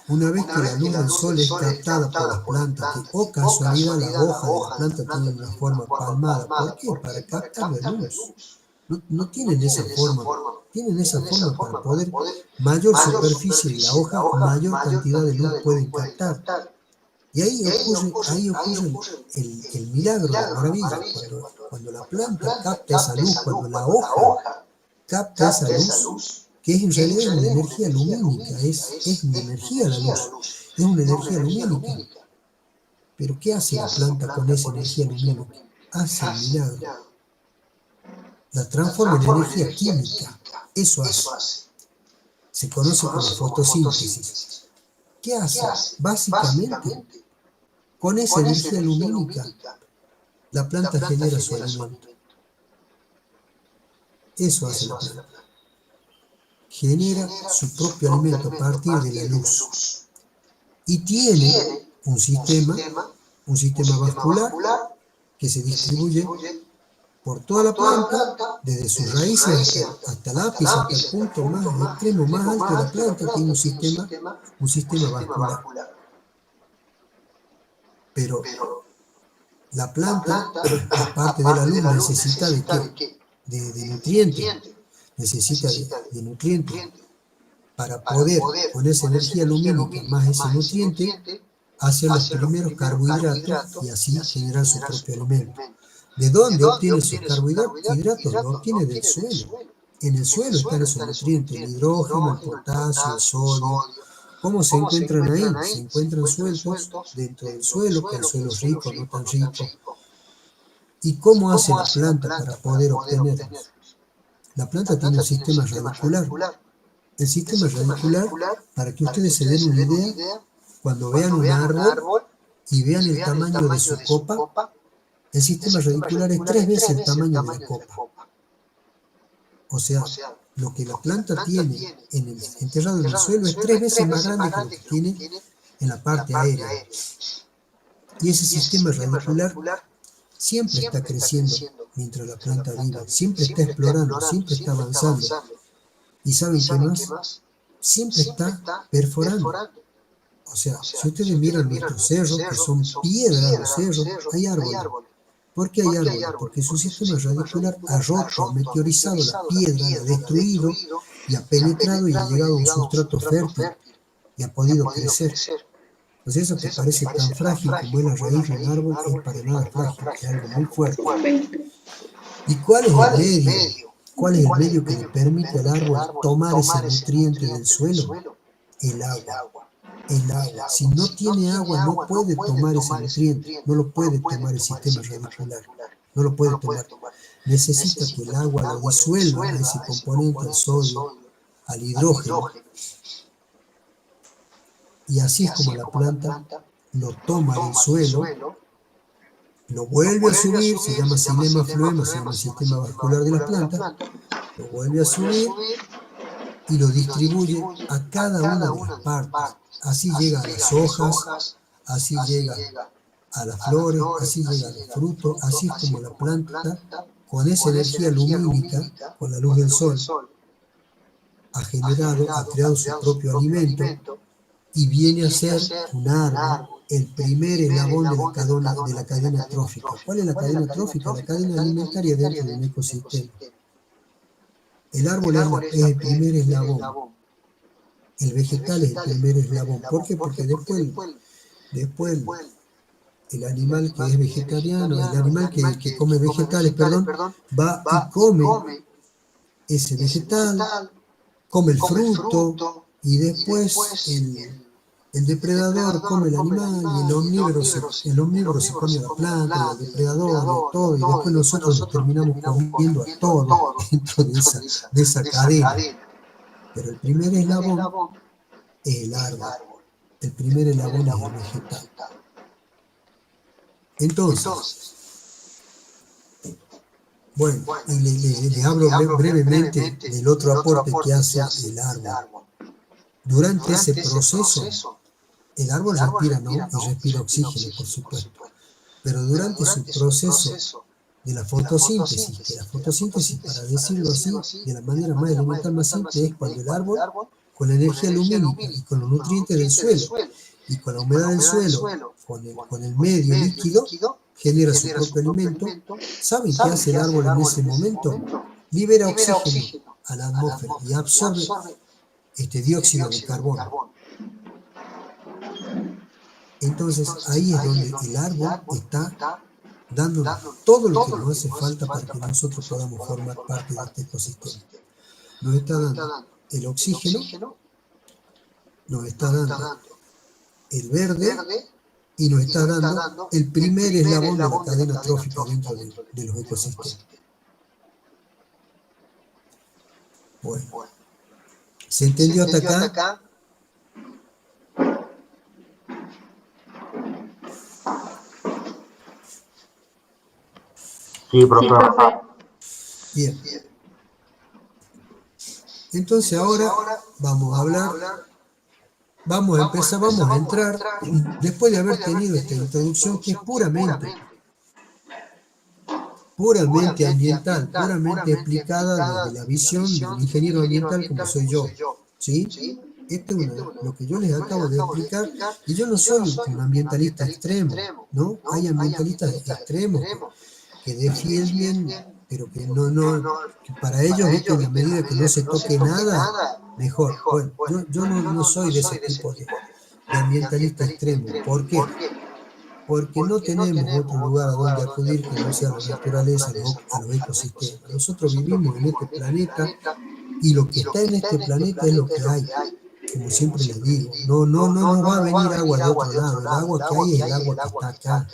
Una vez que la luz del sol es captada por las plantas, que casualidad las hojas de las plantas tienen una forma palmada, ¿por qué? Para captar la luz. No tienen esa forma, para poder mayor superficie de la hoja, mayor cantidad de luz pueden captar. Y ahí ocurre el milagro, la maravilla, cuando la planta capta esa luz, cuando la hoja capta esa luz, que es en realidad una energía lumínica, es una energía la luz, es una energía lumínica. Pero ¿qué hace la planta con esa energía lumínica? Hace el milagro. La transforma en energía química, eso hace. se conoce como fotosíntesis. ¿Qué hace? Básicamente, con esa energía lumínica, la planta genera su alimento. Eso hace la planta. Genera su propio alimento a partir de la luz. Y tiene un sistema vascular que se distribuye por toda la planta, desde sus raíces hasta el ápice, hasta el punto más extremo, más alto de la planta, tiene un sistema vascular. Pero la planta, aparte de la luz, necesita de qué? De nutrientes. Necesita de nutrientes. Para poder, con esa energía lumínica más ese nutriente, hacer los primeros carbohidratos y así generar su propio alimento. ¿De dónde obtiene sus carbohidratos? Lo obtiene del suelo. En el suelo están esos nutrientes, el hidrógeno, el potasio, el sodio. ¿Cómo se encuentran ahí? Se encuentran sueltos dentro del suelo, que el suelo es rico, no tan rico. ¿Y cómo hace la planta para poder obtenerlos? La planta tiene un sistema radicular. El sistema radicular, para que ustedes se den una idea, cuando vean un árbol y vean el tamaño de su copa, el sistema radicular es 3 veces el tamaño de la copa. O sea, lo que la planta tiene enterrado en el suelo es 3 veces más grande que lo que tiene en la parte aérea. Y ese sistema radicular siempre está creciendo mientras la planta vive, siempre está explorando, siempre está avanzando. ¿Y saben qué más? Siempre está perforando. O sea, si ustedes miran nuestros cerros, que son piedras los cerros, hay árboles. ¿Por qué hay árboles? Porque su sistema radicular ha roto, ha meteorizado la piedra, la ha destruido y ha penetrado y ha llegado a un sustrato fértil y ha podido crecer. Pues eso que parece tan frágil como es la raíz de un árbol es para nada frágil, es algo muy fuerte. ¿Y cuál es el medio? ¿Cuál es el medio que le permite al árbol tomar ese nutriente del suelo? El agua. El agua. Si no tiene agua, no puede tomar ese nutriente, no lo puede tomar el sistema radicular, no lo puede tomar. Necesita que el agua lo disuelva a ese componente, al sodio, al hidrógeno. Y así es como la planta lo toma del suelo, lo vuelve a subir, se llama xilema floema, se llama el sistema vascular de la planta, lo vuelve a subir y lo distribuye a cada una de las partes. Así llega a las hojas, así llega a las flores, así llega al fruto, así es como la planta, con esa energía lumínica, con la luz del sol, ha creado su propio alimento y viene a ser un árbol, el primer eslabón de la cadena trófica. ¿Cuál es la cadena trófica? La cadena alimentaria dentro de un ecosistema. El árbol es el primer eslabón. El vegetal es el primer eslabón. ¿Por qué? Porque después el animal que es vegetariano, el animal que come vegetales, va y come ese vegetal, come el fruto, y después el depredador come el animal, y el omnívoro se come la planta, y el depredador, y todo, y después nosotros nos terminamos comiendo a todo dentro de esa cadena. Pero el primer eslabón es el árbol, el primer eslabón es el vegetal. Entonces, bueno, y les hablo brevemente del otro aporte que hace el árbol. Durante ese proceso, el árbol respira, ¿no? Y respira oxígeno, por supuesto. Pero durante su proceso de la fotosíntesis, para decirlo así, de la manera más elemental, más simple, es cuando el árbol, con la energía lumínica y con los nutrientes del suelo, y con la humedad del suelo, con el medio líquido, genera su propio alimento. ¿Saben qué hace el árbol en ese momento? Libera oxígeno a la atmósfera y absorbe este dióxido de carbono. Entonces ahí es donde el árbol está dándonos todo lo que nos hace falta para que nosotros podamos formar parte de este ecosistema. Nos está dando el oxígeno, nos está dando el verde y nos está dando el primer eslabón de la cadena trófica dentro de los ecosistemas. Bueno, ¿Se entendió hasta acá? Sí, profesor. profe. Bien. Entonces ahora vamos a hablar, vamos a entrar, después de haber tenido esta introducción que es puramente ambiental, puramente explicada desde la visión de un ingeniero ambiental como soy yo, ¿sí? Esto es lo que yo les acabo de explicar, y yo no soy un ambientalista extremo, ¿no? Hay ambientalistas extremos que defienden, pero que que para ellos, ¿viste? En la medida que no se toque nada, mejor. Bueno, yo no soy de ese tipo de ambientalista extremo. ¿Por qué? Porque no tenemos otro lugar a donde acudir que no sea la naturaleza, a los ecosistemas. Nosotros vivimos en este planeta y lo que está en este planeta es lo que hay. Como siempre les digo, no nos va a venir agua de otro lado. El agua que hay es el agua que está acá.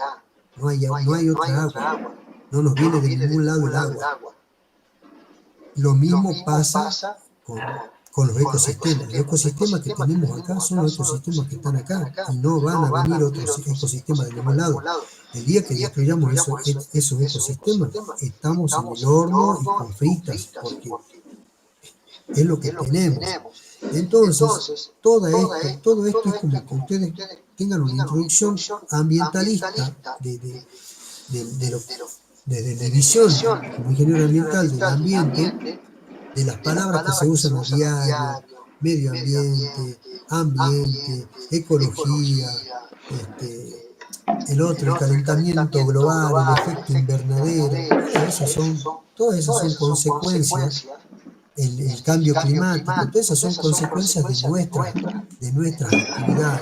No hay otra agua. No nos viene de ningún lado el agua. Lo mismo pasa con los ecosistemas. Los ecosistemas que tenemos acá son los ecosistemas que están acá y no van a venir otros ecosistemas de ningún lado. El día que destruyamos esos ecosistemas, estamos en el horno y con fritas, porque es lo que tenemos. Entonces, todo esto es como que ustedes tengan una introducción ambientalista desde la visión como ingeniero ambiental del ambiente, de las palabras que se usan a diario: medio ambiente, ecología, el calentamiento global, el efecto invernadero, todas esas son consecuencias, el cambio climático, todas esas son consecuencias de nuestras actividades.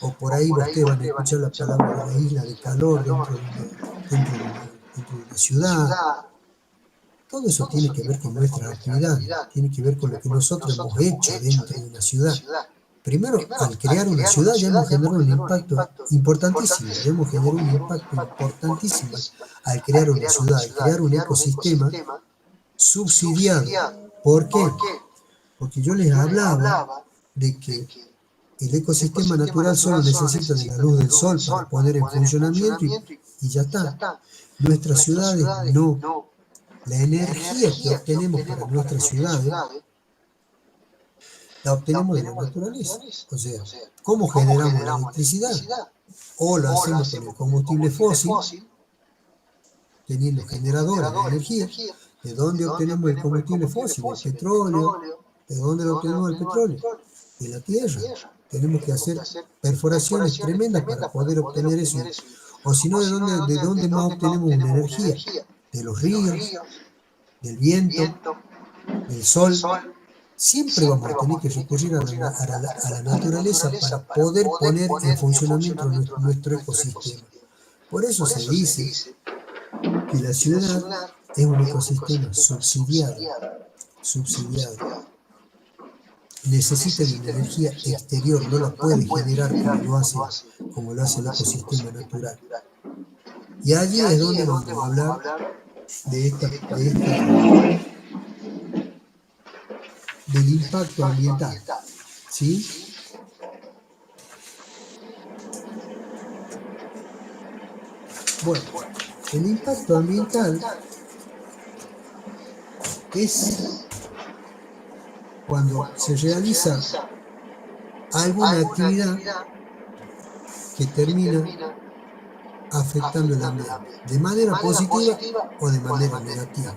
O por ahí ustedes van a escuchar la palabra de la isla de calor dentro de una ciudad. Todo eso tiene que ver con nuestras actividades, tiene que ver con lo que nosotros hemos hecho dentro de una ciudad. Primero, al crear una ciudad ya hemos generado un impacto importantísimo, al crear una ciudad, al crear un ecosistema subsidiado. ¿Por qué? Porque yo les hablaba de que el ecosistema natural solo necesita de la luz del sol para poner en funcionamiento y ya está. Nuestras ciudades no. La energía que obtenemos para nuestras ciudades la obtenemos de la naturaleza. O sea, ¿cómo generamos la electricidad? O la hacemos con el combustible fósil, teniendo generadores de energía. ¿De dónde obtenemos el combustible fósil? El petróleo. ¿De dónde lo obtenemos el petróleo? De la tierra. Tenemos que hacer perforaciones tremendas para poder obtener eso. O si no, ¿de dónde más obtenemos una energía? De los ríos, del viento, del sol. Siempre vamos a tener que recurrir a la naturaleza para poder poner en funcionamiento nuestro ecosistema. Por eso se dice que la ciudad es un ecosistema subsidiado. Necesita de una energía exterior, no la puede generar como lo hace el ecosistema natural. Y allí es donde vamos a hablar del impacto ambiental, ¿sí? Bueno, el impacto ambiental es cuando se realiza alguna actividad que termina afectando el ambiente, de manera positiva o de manera negativa.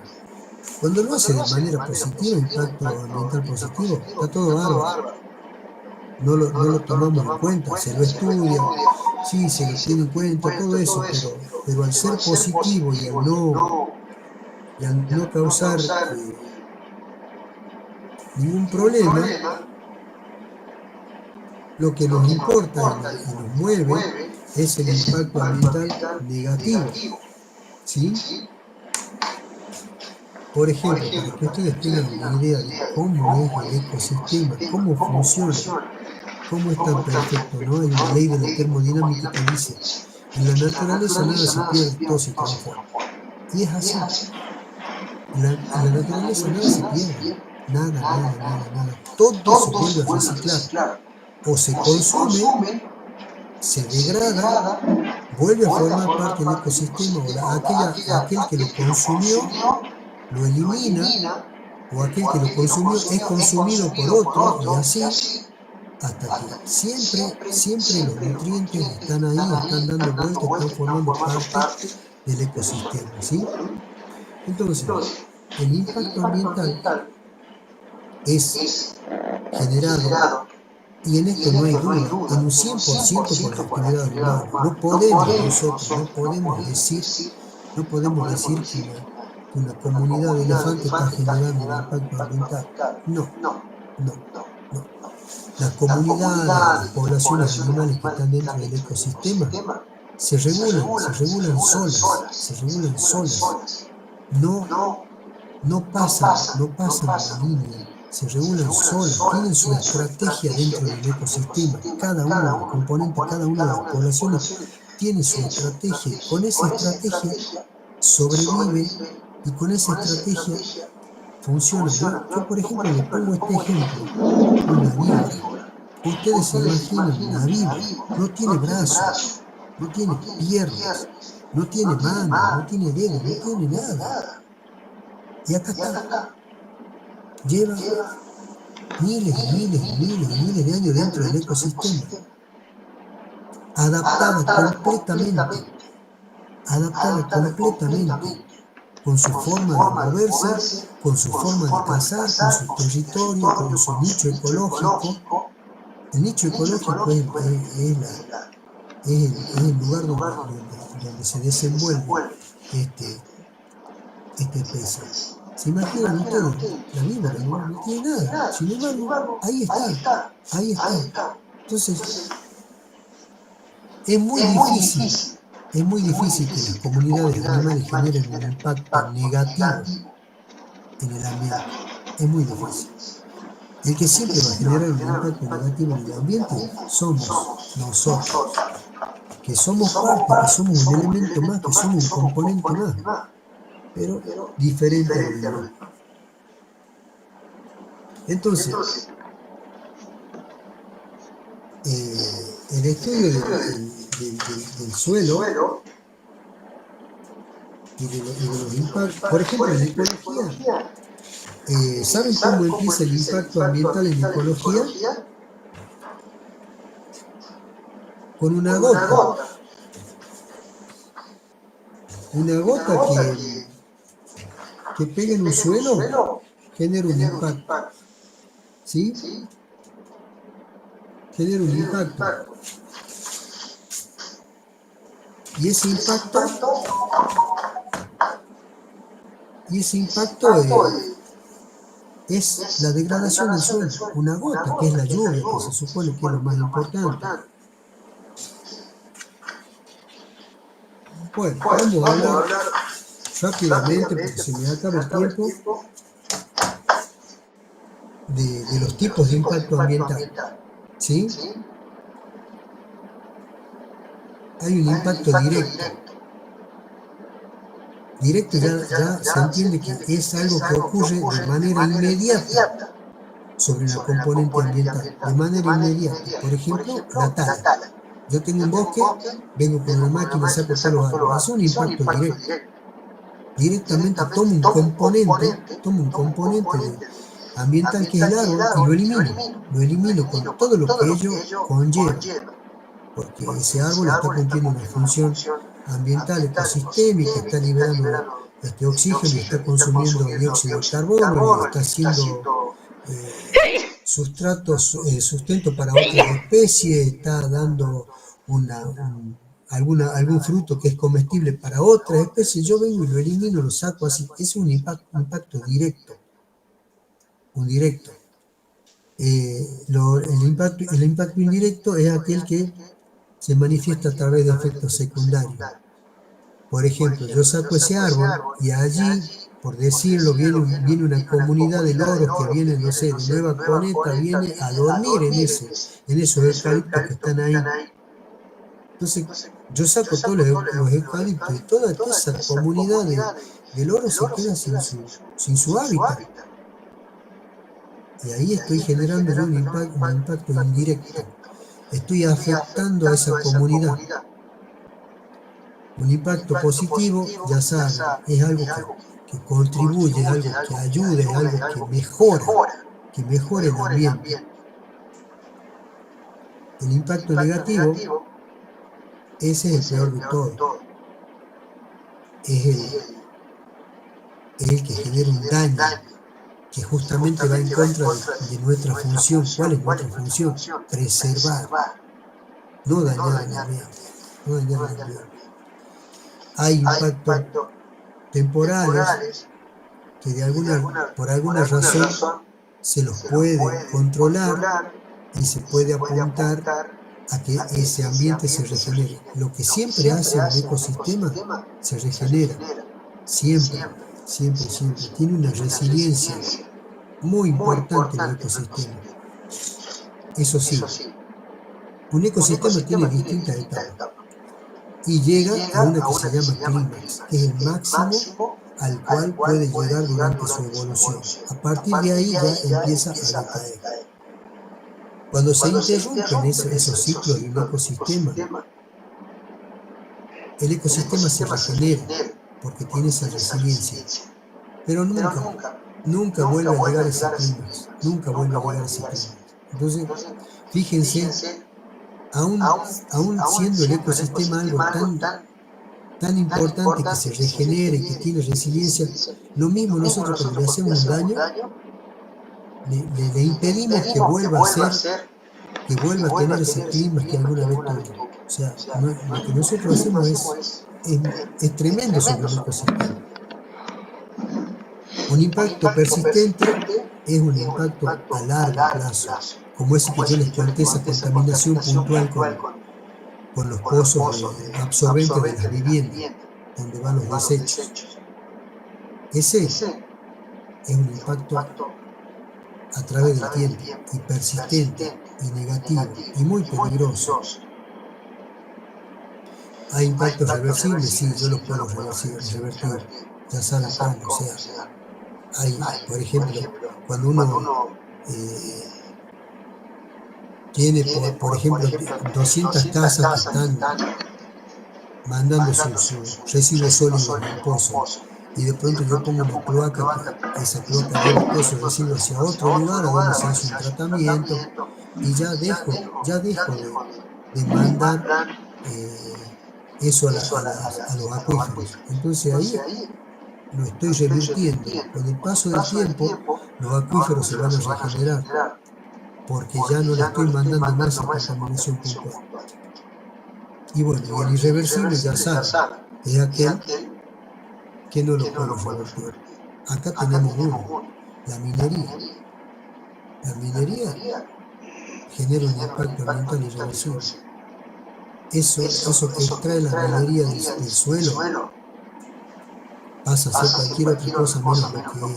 Cuando lo hace de manera positiva, impacto ambiental positivo, está todo bárbaro. No lo tomamos en cuenta, se lo estudia, sí, se lo tiene en cuenta, todo eso, pero al ser positivo y al no causar ningún problema, lo que nos importa y nos mueve es el impacto ambiental negativo, ¿sí? Por ejemplo, para que ustedes tengan una idea de cómo es el ecosistema, cómo funciona, cómo es tan perfecto, ¿no? Hay una ley de la termodinámica que dice: en la naturaleza nada se pierde, todo se transforma. Y es así. En la naturaleza nada se pierde, Nada. Todo se vuelve a reciclar. O se consume, se degrada, vuelve a formar parte del ecosistema, o aquel que lo consumió lo elimina, o aquel que lo consumió es consumido por otro, y así hasta que siempre los nutrientes están ahí, están dando vueltas, están formando parte del ecosistema, ¿sí? Entonces, el impacto ambiental es generado, y en esto no hay duda, en un 100% por la actividad humana. No podemos decir que una comunidad de elefantes está generando un impacto ambiental. No. Las comunidades, las poblaciones animales que están dentro del ecosistema se regulan solas. No pasan la línea, se regulan solas, tienen su estrategia dentro del ecosistema. Cada uno de los componentes, cada una de las poblaciones tiene su estrategia. Con esa estrategia sobrevive, y con esa estrategia funciona. Yo por ejemplo, le pongo este ejemplo: una víbora. Ustedes se imaginan, una víbora no tiene brazos, no tiene piernas, no tiene manos, no tiene dedos, no tiene nada. Y acá está. Lleva miles de años dentro del ecosistema, adaptada completamente, con su forma de moverse, con su forma de cazar, con su territorio, con su nicho ecológico. El nicho ecológico es el lugar donde se desenvuelve esta especie. ¿Se imaginan ustedes? La víbora no tiene nada. Sin embargo, ahí está. Entonces, es muy difícil que las comunidades animales generen un impacto negativo en el ambiente. Es muy difícil. El que siempre va a generar un impacto negativo en el ambiente somos nosotros, que somos parte, que somos un elemento más, que somos un componente más, pero diferente a los demás. Entonces, el estudio del suelo y de los impactos, por ejemplo, en la ecología, ¿saben cómo empieza el impacto ambiental en ecología? Con una gota. Una gota que pega en un suelo genera un impacto. ¿Sí? Genera un impacto. Y ese impacto es la degradación del suelo. Una gota, que es la lluvia, que se supone que es lo más importante. Bueno, vamos a hablar rápidamente, porque se me acaba el tiempo, de los tipos de impacto ambiental. ¿Sí? Hay un impacto directo. Directo ya se entiende que es algo que ocurre de manera inmediata sobre una componente ambiental. De manera inmediata. Por ejemplo, la tala. Yo tengo un bosque, vengo con una máquina, saco todos los árboles. Es un impacto directo. Directamente tomo un componente ambiental que es el árbol y lo elimino con todo lo que ello conlleva, porque ese árbol está cumpliendo una función ambiental, ecosistémica, está liberando oxígeno, está consumiendo dióxido de carbono, está haciendo sustento para otras especies, está dando algún fruto que es comestible para otras especies. Yo vengo y lo elimino, lo saco así. Es un impacto directo. El impacto indirecto es aquel que se manifiesta a través de efectos secundarios. Por ejemplo, yo saco ese árbol y allí, por decirlo, viene una comunidad de loros que viene, no sé, de Nueva Coneta, viene a dormir en esos eucaliptos que están ahí. Entonces, yo saco todos los eucaliptos y toda esa comunidad de loros se queda sin su hábitat. Y ahí estoy generando yo un impacto indirecto. Estoy afectando a esa comunidad. Un impacto positivo, ya saben, es algo que contribuye, es algo que ayuda, es algo que mejora el ambiente. El impacto negativo, ese es el peor de todo. Es el que genera un daño, que justamente va en contra de nuestra función. ¿Cuál es nuestra función? Preservar, no dañar el ambiente. Hay impactos temporales que por alguna razón se los puede controlar y se puede apuntar a que ese ambiente se regenere. Lo que siempre hace un ecosistema se regenera, siempre. Tiene una resiliencia muy importante el ecosistema. Eso sí, un ecosistema tiene distintas etapas y llega a una que se llama clímax, que es el máximo al cual puede llegar durante su evolución. A partir de ahí ya empieza a decaer. Cuando se interrumpen esos ciclos de un ecosistema, el ecosistema se regenera porque tiene esa resiliencia, pero nunca vuelve a llegar a ese clímax, Entonces, fíjense, aún siendo el ecosistema algo tan importante que se regenere y que tiene resiliencia, lo mismo nosotros cuando le hacemos un daño, le impedimos que vuelva a tener ese clima que alguna vez tuvo. O sea, lo que nosotros hacemos es tremendo sobre el ecosistema. Un impacto persistente es un impacto a largo plazo, como ese que yo les conté, esa contaminación puntual con los pozos absorbentes de las viviendas, donde van los desechos. Ese es un impacto a través del tiempo, y persistente, y negativo, y muy peligroso. ¿Hay impactos reversibles? Sí, yo los puedo revertir. Ya saben cómo, o sea, hay, por ejemplo, cuando uno tiene, por ejemplo, 200 casas que están mandando sus residuos sólidos al pozo, y de pronto yo pongo una cloaca, que esa cloaca lleva todo ese residuo hacia otro lugar a donde se hace un tratamiento, y ya dejo de mandar eso a los acuíferos. Entonces ahí lo estoy revirtiendo. Con el paso del tiempo, los acuíferos se van a regenerar, porque ya no le estoy mandando más esa contaminación puntual. Y bueno, y el irreversible, ya saben, es aquel que no lo podemos revertir. Acá tenemos uno, la minería. La minería genera un impacto ambiental irreversible. Eso que extrae la minería del suelo pasa a ser cualquier otra cosa menos lo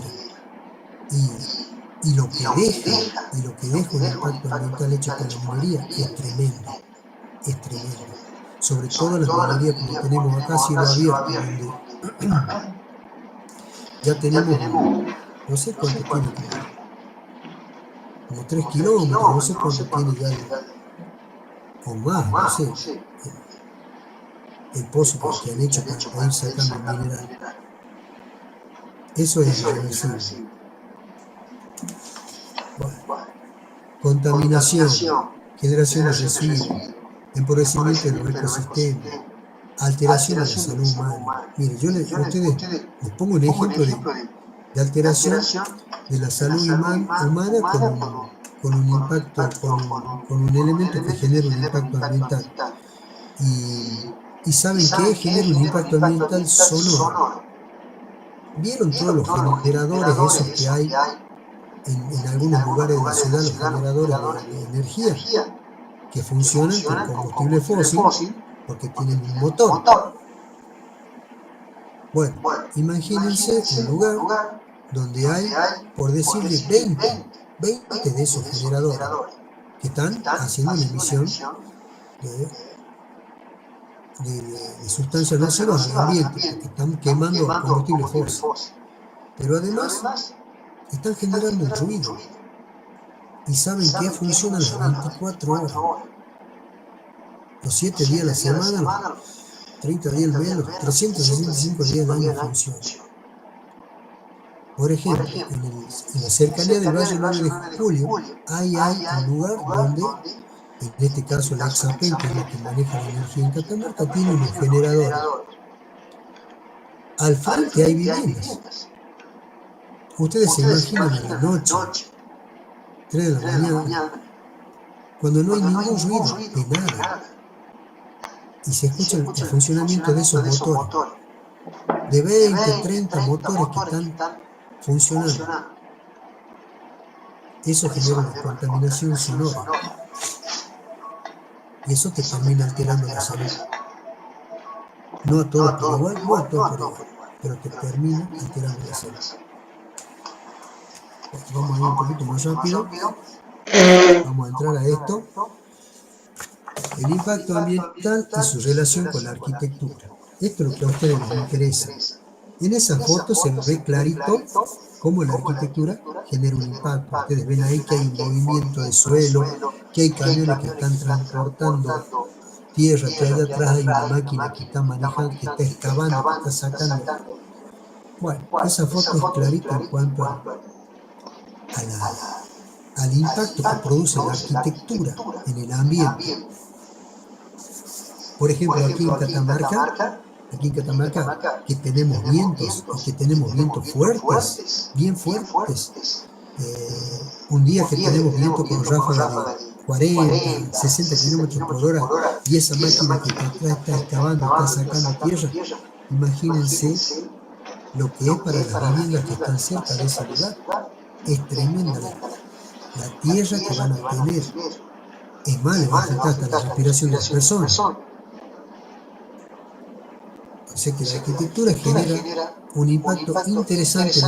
que era. Y lo que deja un impacto ambiental hecho por la minería es tremendo. Sobre todo la minería como tenemos acá, cielo abierto, donde ya tenemos, no sé cuánto tiene, como 3 kilómetros, no sé cuánto tiene ya, o más, no sé, el pozo que han hecho para ir sacando el mineral. Eso es irreversible. Bueno, contaminación, generación de residuos, empobrecimiento de los ecosistemas, alteración de la salud humana. Mire, yo ustedes les pongo un ejemplo de alteración de la salud humana con un impacto, con un elemento que genera un impacto ambiental. ¿Y saben qué? Genera un impacto ambiental sonoro. ¿Vieron todos los generadores esos que hay en algunos lugares de la ciudad, los generadores de energía, que funcionan con combustible fósil porque tienen un motor? Bueno, imagínense un lugar donde hay, por decirle, 20 de esos generadores que están haciendo una emisión de sustancias nocivas al ambiente, porque están quemando combustible fósil. Pero además están generando un ruido. Y ¿saben qué? Funcionan las 24 horas. Los 7 días a la semana, los 30 días al mes, los 365 días al año funcionan. Por ejemplo, en la cercanía del Valle 9 de Julio, hay un lugar donde, en este caso la Exapen, que es la que maneja la energía en Catamarca, tiene unos generadores. Al frente hay viviendas. Ustedes se imaginan a la noche, 3 de la mañana, cuando no hay ningún ruido de nada, y se escucha el funcionamiento de esos motores, de 20, 30 motores que están funcionando. Eso genera una contaminación sonora. Y eso te termina alterando la salud. No a todos por igual, no a todos por igual, pero te termina alterando la salud. Vamos a ir un poquito más rápido. Vamos a entrar a esto. El impacto ambiental y su relación con la arquitectura. Esto es lo que a ustedes les interesa. En esa foto se ve clarito cómo la arquitectura genera un impacto. Ustedes ven ahí que hay un movimiento de suelo, que hay camiones que están transportando tierra, que allá atrás hay una máquina que está manejando, que está excavando, que está sacando. Bueno, esa foto es clarita en cuanto al impacto que produce la arquitectura en el ambiente. Por ejemplo, aquí en Catamarca, que tenemos vientos, y que tenemos vientos fuertes, bien fuertes. Un día que tenemos viento con ráfagas de 40, 60 kilómetros por hora, y esa máquina que está atrás está excavando, está sacando tierra, imagínense lo que es para las viviendas que están cerca de ese lugar. Es tremenda la tierra que van a tener. Es más, le va a afectar hasta la respiración de las personas. O sea que la arquitectura genera un impacto interesante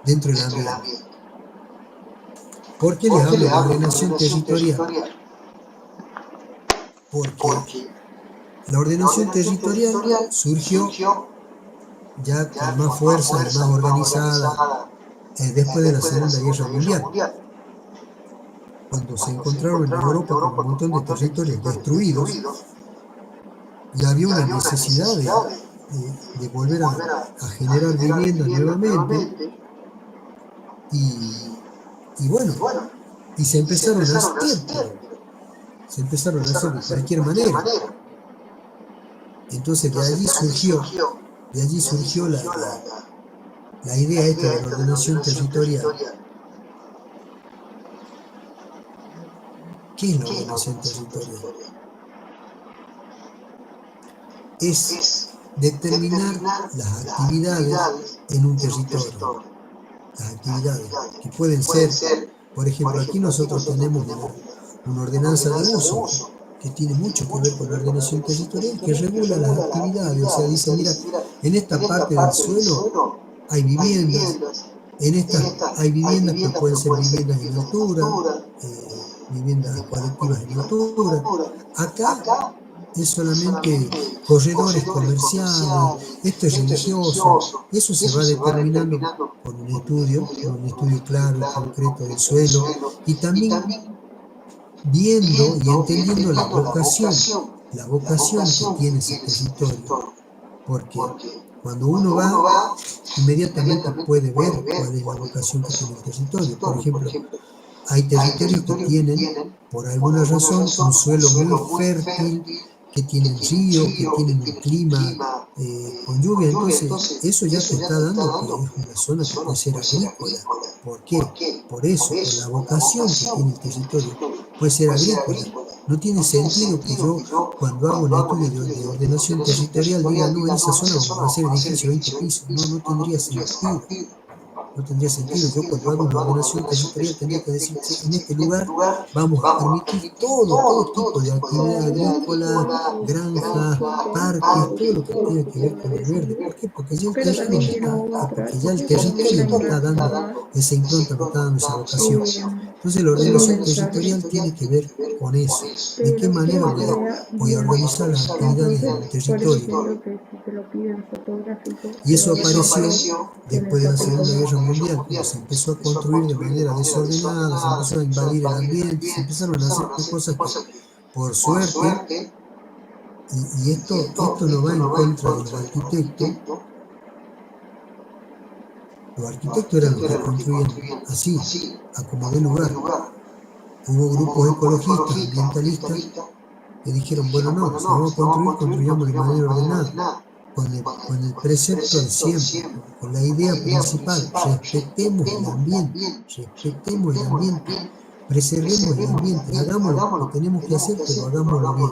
dentro del ambiente. ¿Por qué les hablo de ordenación territorial? Porque la ordenación territorial surgió ya con más fuerza y más organizada después de la Segunda Guerra Mundial, cuando se encontraron en Europa con un montón de territorios destruidos y había una necesidad de volver a generar vivienda nuevamente, y bueno, y se empezaron a hacer, de cualquier manera. Entonces de allí surgió la idea esta de la ordenación territorial. ¿Qué es la ordenación territorial? Es determinar las actividades en un territorio. Las actividades que pueden ser, por ejemplo, aquí nosotros tenemos una ordenanza de uso que tiene mucho que ver con la ordenación territorial, que regula las actividades. O sea, dice, mira, en esta parte del suelo hay viviendas, en esta hay viviendas que pueden ser viviendas en altura, viviendas colectivas en altura. Acá es solamente corredores comerciales, esto es religioso. Eso se va determinando con un estudio claro y concreto del suelo, y también viendo y entendiendo la vocación que tiene ese territorio. Porque cuando uno va, inmediatamente puede ver cuál es la vocación que tiene el territorio. Por ejemplo, hay territorios que tienen, por alguna razón, un suelo muy fértil, que tienen río, que tienen un clima con lluvia. Entonces eso ya te está dando que es una zona que puede ser agrícola. ¿Por qué? Por eso, por la vocación que tiene el territorio, puede ser agrícola. No tiene sentido que yo, cuando hago un estudio de ordenación territorial, diga, no, en esa zona vamos a hacer edificio 20 pisos. No tendría sentido. No tendría sentido. Yo, cuando hago una ordenación territorial, tendría que decir que en este lugar vamos a permitir todo tipo de actividad agrícola, granjas, parques, todo lo que tenga que ver con el verde. ¿Por qué? Porque ya el territorio me está dando esa impronta, me está dando esa vocación. Entonces la ordenación territorial tiene que ver con eso. ¿De qué manera voy a organizar las actividades en un territorio? Y eso apareció después de la Segunda Guerra Mundial, cuando se empezó a construir de manera desordenada, se empezó a invadir el ambiente, se empezaron a hacer cosas que, por suerte, y esto no va en contra de los arquitectos. Los arquitectos eran los que construían así, a como dé lugar. Hubo grupos ecologistas, ambientalistas, que dijeron, bueno, no, si vamos a construir, construyamos de manera ordenada, con el precepto de siempre, con la idea principal, respetemos el ambiente, preservemos el ambiente, hagamos lo que tenemos que hacer, pero hagámoslo bien.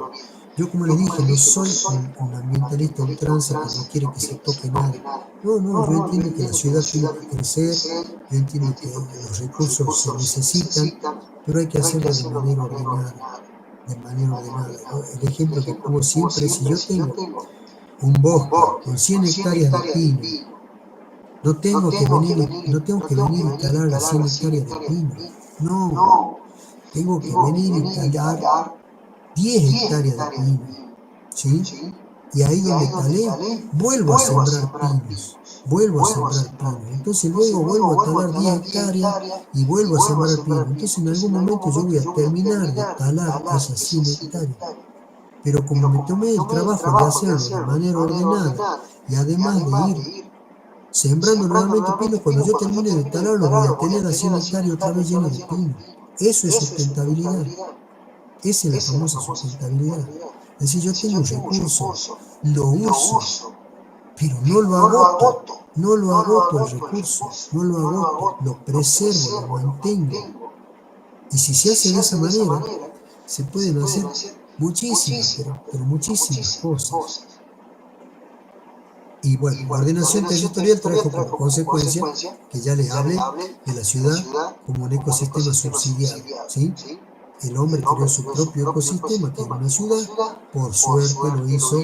Yo, como les dije, no soy un ambientalista ultranza que no quiere que se toque nada. No, yo entiendo que la ciudad tiene que crecer, yo entiendo que los recursos se necesitan, pero hay que hacerlo de manera ordenada. El ejemplo que pongo siempre es: si yo tengo un bosque con 100 hectáreas de pino, no tengo que venir a talar las 100 hectáreas de pino. No, tengo que venir a talar 10 hectáreas de pino, ¿sí? Y ahí donde talé, vuelvo a sembrar pinos. Entonces luego vuelvo a talar 10 hectáreas y vuelvo a sembrar pinos. Entonces en algún momento yo voy a terminar de talar esas 100 hectáreas. Pero como me tomé el trabajo de hacerlo de manera ordenada y además de ir sembrando nuevamente pinos, cuando yo termine de talarlo voy a tener las 100 hectáreas otra vez llenas de pinos. Eso es sustentabilidad. Esa es la famosa sustentabilidad. Es decir, yo tengo un recurso, lo uso, pero no lo agoto el recurso, lo preservo, lo mantengo. Y si se hace de esa manera, se pueden hacer muchísimas, pero muchísimas cosas. Y bueno, la ordenación territorial trajo como consecuencia que ya les hablé de la ciudad como un ecosistema subsidiario, ¿sí? El hombre creó su propio ecosistema, que es una ciudad, por suerte lo hizo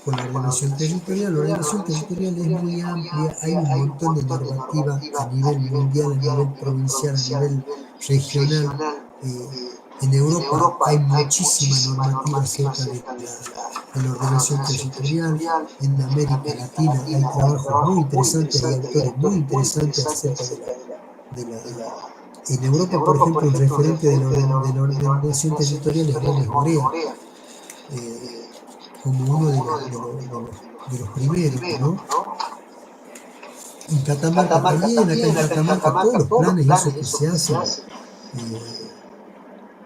con la ordenación territorial. La ordenación territorial es muy amplia, hay un montón de normativa a nivel mundial, a nivel provincial, a nivel regional. En Europa hay muchísima normativa acerca de la ordenación territorial. En América Latina hay trabajos muy interesantes, hay autores muy interesantes acerca de la. En Europa, por ejemplo, un referente de la ordenación territorial es Gómez Morea, como uno de los primeros, ¿no? En Catamarca también, acá en Catamarca todos los planes esos que se hacen,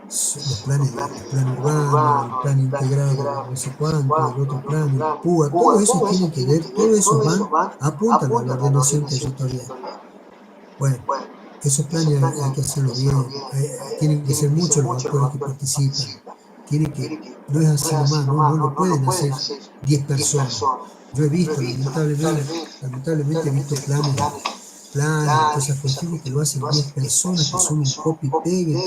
los planes urbanos, el plan integrado, no sé cuánto, el otro plan, el PUA, todo eso tiene que ver, todo eso apuntan a la ordenación territorial. Bueno, esos planes hay que hacerlo bien, tienen que ser muchos los actores que participan, no es así nomás, no lo pueden hacer 10 personas. Yo he visto, lamentablemente he visto planes, todas esas cuestiones que lo hacen 10 personas, que son un copy-pegue,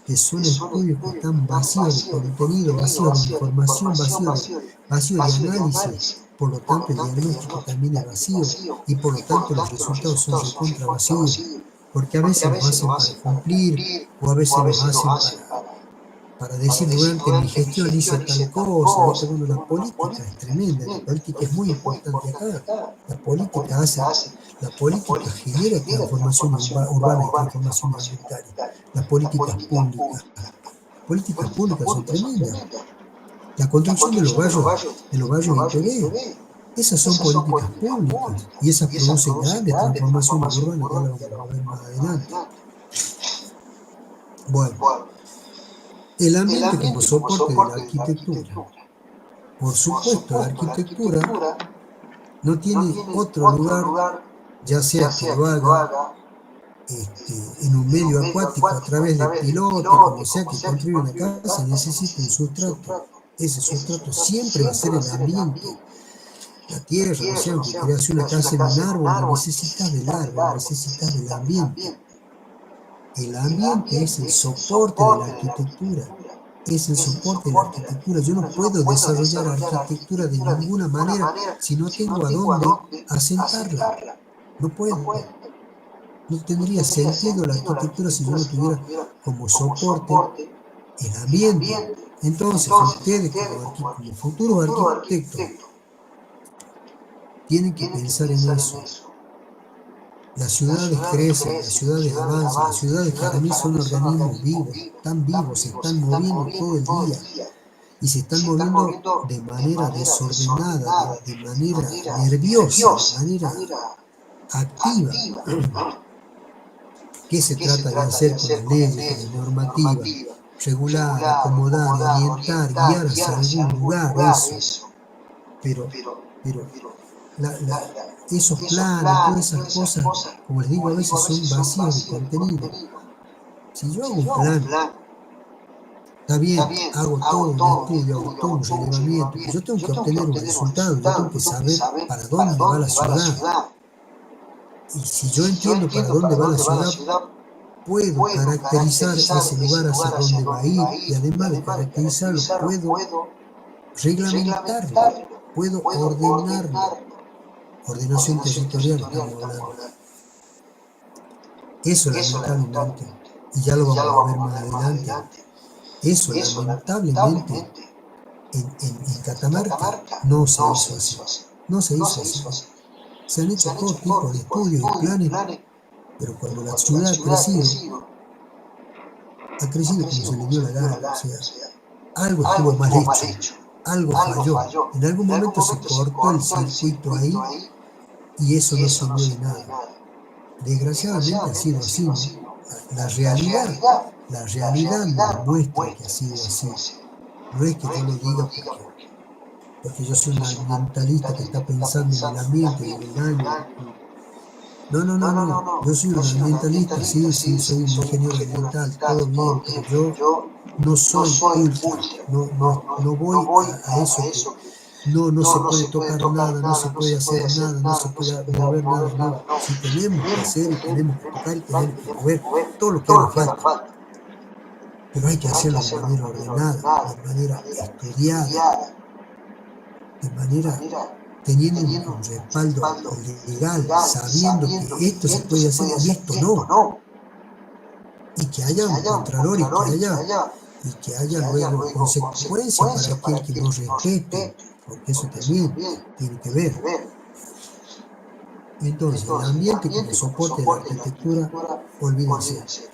que son estudios que están vacíos de contenido, vacíos de información, vacíos de análisis. Por lo tanto, el diagnóstico también es vacío y por lo tanto los resultados son recontra vacíos, porque a veces los hacen para cumplir o a veces los hacen para decir durante mi gestión hice tal cosa. Bueno, la política es tremenda, la política es muy importante acá. La política genera transformación urbana y transformación ambiental. Las políticas públicas son tremendas. La construcción de los barrios IPV, esas son políticas públicas y esas producen grandes transformaciones urbanas, ya lo vamos a ver más adelante. Bueno, el ambiente como soporte de la arquitectura. Por supuesto, la arquitectura no tiene otro lugar, ya sea que lo haga en un medio acuático a través de pilotes, como sea que construye una casa, necesita un sustrato. Ese sustrato siempre va a ser el ambiente, la tierra. O sea, aunque quieras hacer una casa en un árbol, necesitas del árbol, necesitas del ambiente. El ambiente es el soporte de la arquitectura. Yo no puedo desarrollar arquitectura de ninguna manera si no tengo a dónde asentarla. No puedo. No tendría sentido la arquitectura si yo no tuviera como soporte el ambiente. Entonces, ustedes como futuros arquitectos tienen que pensar en eso. Las ciudades crecen, las ciudades avanzan, las ciudades para mí son organismos vivos, se están moviendo todo el día y se están moviendo de manera desordenada, de manera nerviosa, de manera activa. ¿Qué se trata de hacer con las leyes, con la normativa? Regular, acomodar, orientar, guiar hacia algún lugar, eso. Pero esos planes, todas esas cosas, como les digo, a veces son vacíos de contenido. Si yo hago un plan, está bien, hago todo un estudio, hago todo un relevamiento, pero yo tengo que obtener un resultado, yo tengo que saber para dónde va la ciudad. Y si yo entiendo para dónde va la ciudad, puedo caracterizar ese lugar hacia dónde va a ir, y además de caracterizarlo, puedo reglamentarlo, puedo ordenarlo. Ordenación territorial estamos hablando. Eso lamentablemente, y ya lo vamos a ver más adelante, eso lamentablemente en Catamarca no se hizo así. No se hizo así. Se han hecho todo tipo de estudios y planes, pero cuando la ciudad ha crecido como se le dio la gana. O sea, algo estuvo mal hecho, algo falló. En algún momento se cortó el circuito ahí y eso no sirvió de nada. Desgraciadamente ha sido así, ¿no? La realidad nos muestra que ha sido así. No es que yo lo diga porque yo soy un ambientalista que está pensando en el ambiente y en el daño. No. Yo soy un ambientalista, sí, soy un ingeniero ambiental, todo bien, pero yo no soy ultra, no voy a eso que no se puede tocar nada, no se puede hacer nada, no se puede mover nada, no. Si tenemos que hacer y tenemos que tocar y tenemos que mover todo lo que haga falta, pero hay que hacerlo de manera ordenada, de manera estudiada, de manera teniendo un respaldo legal, sabiendo que esto se puede hacer y esto no, y que haya un contralor y que haya luego consecuencias para aquel que no respete, porque eso también tiene que ver. Entonces, el ambiente como soporte de la arquitectura, olvídense,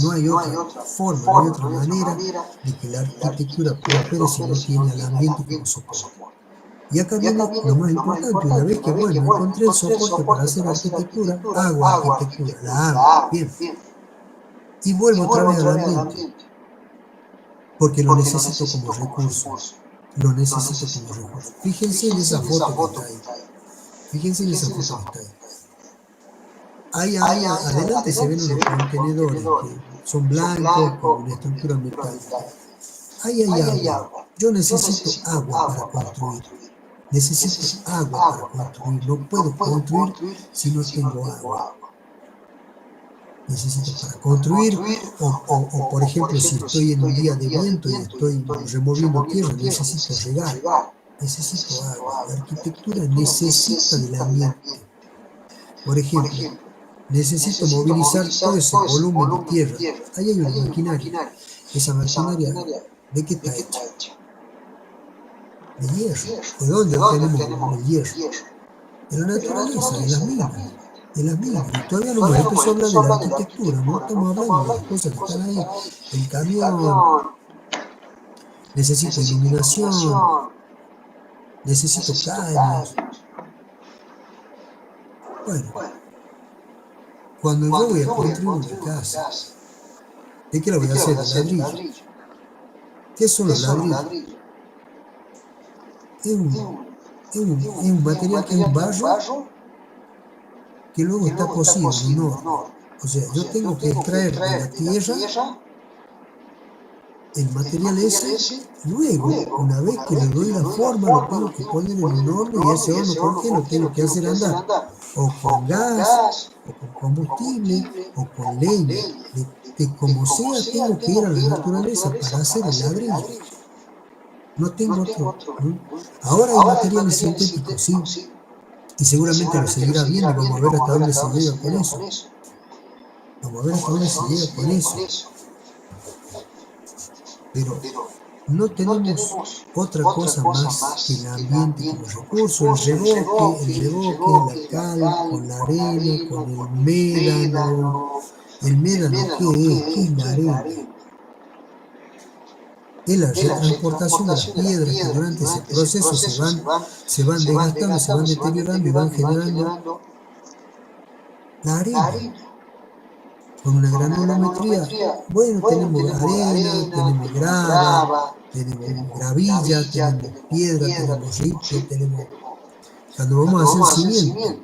no hay otra forma, no hay otra manera de que la arquitectura prospere si no tiene al ambiente como soporte. Y acá viene lo más importante, una vez que, bueno, encontré el soporte para hacer arquitectura, hago arquitectura, la hago, bien. Y vuelvo otra vez al ambiente, porque lo necesito como recurso, Fíjense en esa foto que está ahí. Ahí adelante se ven unos contenedores que son blancos con una estructura metálica. Ahí hay agua. Yo necesito agua para construir. No puedo construir si no tengo agua. Necesito para construir, o por ejemplo, si estoy en un día de viento y estoy removiendo tierra, necesito regar. Necesito agua. La arquitectura necesita del ambiente. Por ejemplo, necesito movilizar todo ese volumen de tierra. Ahí hay una maquinaria. Esa maquinaria, ¿de qué está hecha? De hierro. ¿De dónde obtenemos el hierro? De la naturaleza, de las minas. Y todavía no me empezó a hablar de la arquitectura, no estamos hablando de las cosas que están ahí. El camión, necesito iluminación, necesito caños. Bueno, cuando yo voy a construir una casa, ¿de qué la voy a hacer? ¿De ladrillo? ¿Qué son los ladrillos? Es un material que es un barro que luego está cocido en un horno. O sea, yo tengo que extraer de la tierra el material ese, luego, una vez que le doy la forma, lo tengo que poner en un horno, y ese horno, ¿por qué lo tengo que hacer andar? O con gas, o con combustible, o con leña. De como sea, tengo que ir a la naturaleza para hacer el ladrillo. No tengo otro. ¿No? Ahora hay materiales sintéticos, sí, y seguramente lo seguirá viendo, vamos a ver hasta dónde se llega con eso. Vamos a ver hasta dónde se llega con eso. Pero no tenemos otra cosa más que el ambiente como recurso, el reboque, la cal, con la arena, con el médano. ¿El médano qué es? ¿Qué es la arena? Es la retransportación de las piedras que durante ese proceso se van desgastando, se van deteriorando y van generando la arena. Con una granulometría, bueno, tenemos arena, tenemos grava, tenemos gravilla, tenemos piedra, tenemos ripio, tenemos... Cuando vamos a hacer cimiento,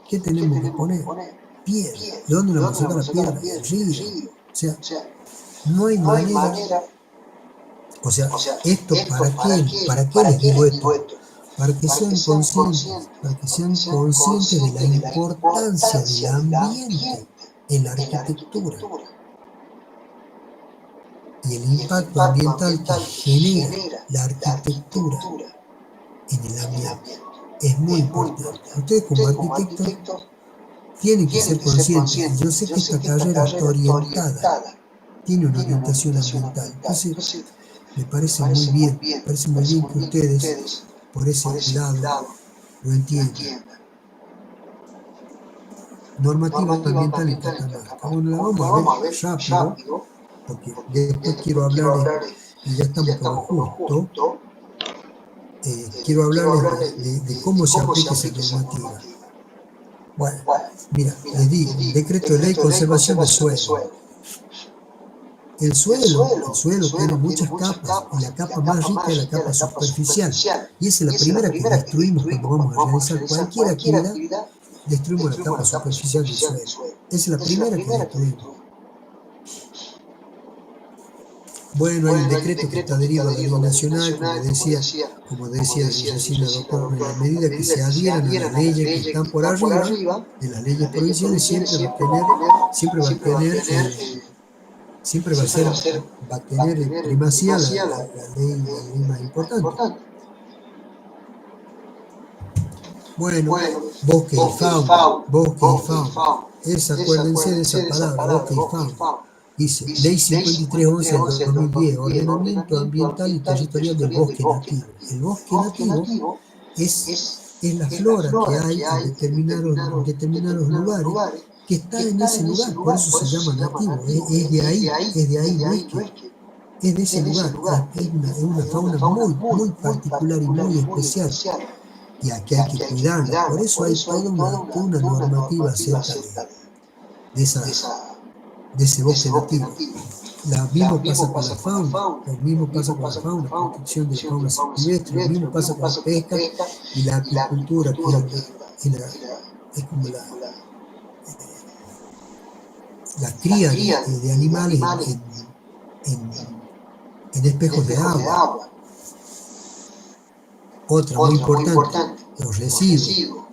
¿qué tenemos que poner? Piedra. ¿De dónde vamos a sacar la piedra? Del río. O sea, no hay manera... O sea, ¿esto para qué les digo esto? Para que sean conscientes de la importancia del ambiente en la arquitectura y el impacto ambiental que genera la arquitectura en el ambiente. Es muy importante. Ustedes como arquitectos tienen que ser conscientes. Yo sé que esta carrera está orientada, tiene una orientación ambiental. Entonces, me parece muy bien que ustedes por ese lado lo entiendan. Normativa ambiental en Catamarca. Bueno, la vamos a ver rápido, porque después quiero hablarles, y ya estamos por lo justo, quiero hablarles de cómo se aplica esa normativa. Bueno, mira, les digo, decreto de ley de conservación del suelo. El suelo tiene muchas capas, y la capa más rica es la capa superficial, y esa es la primera que destruimos cuando vamos a realizar cualquier actividad. Destruimos la capa superficial del suelo. Esa es la primera que destruimos. Bueno, hay un decreto que está derivado de la ley nacional, como decía recién la doctora, en la medida que se adhieran a las leyes que están por arriba, de las leyes provinciales, siempre va a tener primacía la ley más importante. Bueno, bosque y fauna. Acuérdense de esa palabra, bosque y fauna. Dice, Ley 5311 del 2010, Ordenamiento Ambiental y Territorial del Bosque Nativo. El bosque nativo es la flora que hay en determinados lugares que está en ese lugar, por eso se llama nativo, es de ahí, no es que es de ese lugar, es una fauna muy particular y muy especial, y aquí hay que cuidarla, por eso hay toda una normativa acerca de ese bosque nativo. Lo mismo pasa con la fauna, protección de la fauna silvestre, lo mismo pasa con la pesca y la acuicultura, que es como la cría de animales en espejos de agua. Otra muy importante, los residuos.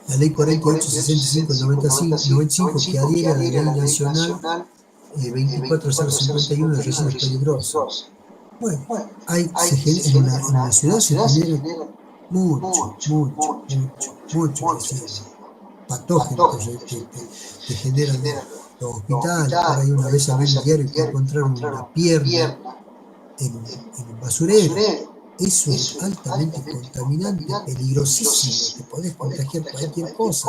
La ley 4865 del 95 que adhiere a la ley nacional 24051 de residuos peligrosos. Bueno, en la ciudad se genera mucho residuo. Patógenos que generan los hospitales. Por ahí una vez a ver el diario que encontraron una pierna en un basurero. Eso es altamente contaminante, peligrosísimo, te podés contagiar cualquier cosa.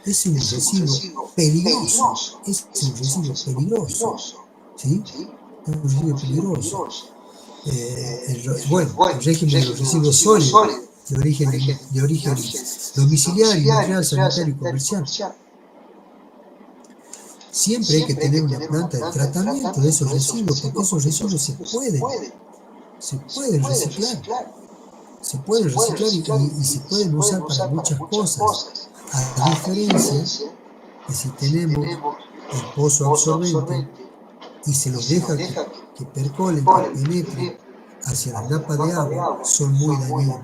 Es un residuo peligroso, ¿sí? Es un residuo peligroso. El régimen de los residuos sólidos, de origen domiciliario, industrial, sanitario y comercial. Siempre hay que tener una planta de tratamiento de esos residuos, porque esos residuos se pueden reciclar y se pueden usar para muchas cosas, a diferencia de si tenemos el pozo absorbente y se los deja que percolen, que penetren hacia las napas de agua, son muy dañinos.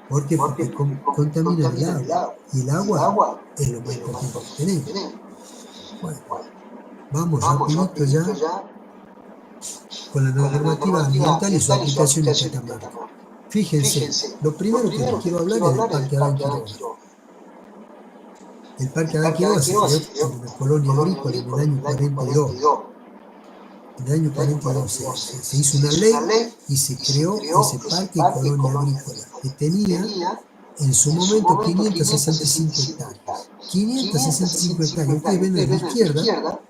¿Por qué? Porque contaminan el agua, y el agua es lo más importante que tenemos. Bueno, vamos rapidito ya con la normativa ambiental y su aplicación en Catamarca. Fíjense, lo primero que les quiero hablar es del Parque Adán Quiroga. El Parque Adán Quiroga se creó como una colonia agrícola en el año 42. En el año 42 se hizo una ley y se creó ese parque y colonia agrícola, que tenía en su momento 565 hectáreas. 565 hectáreas. Ustedes ven a la izquierda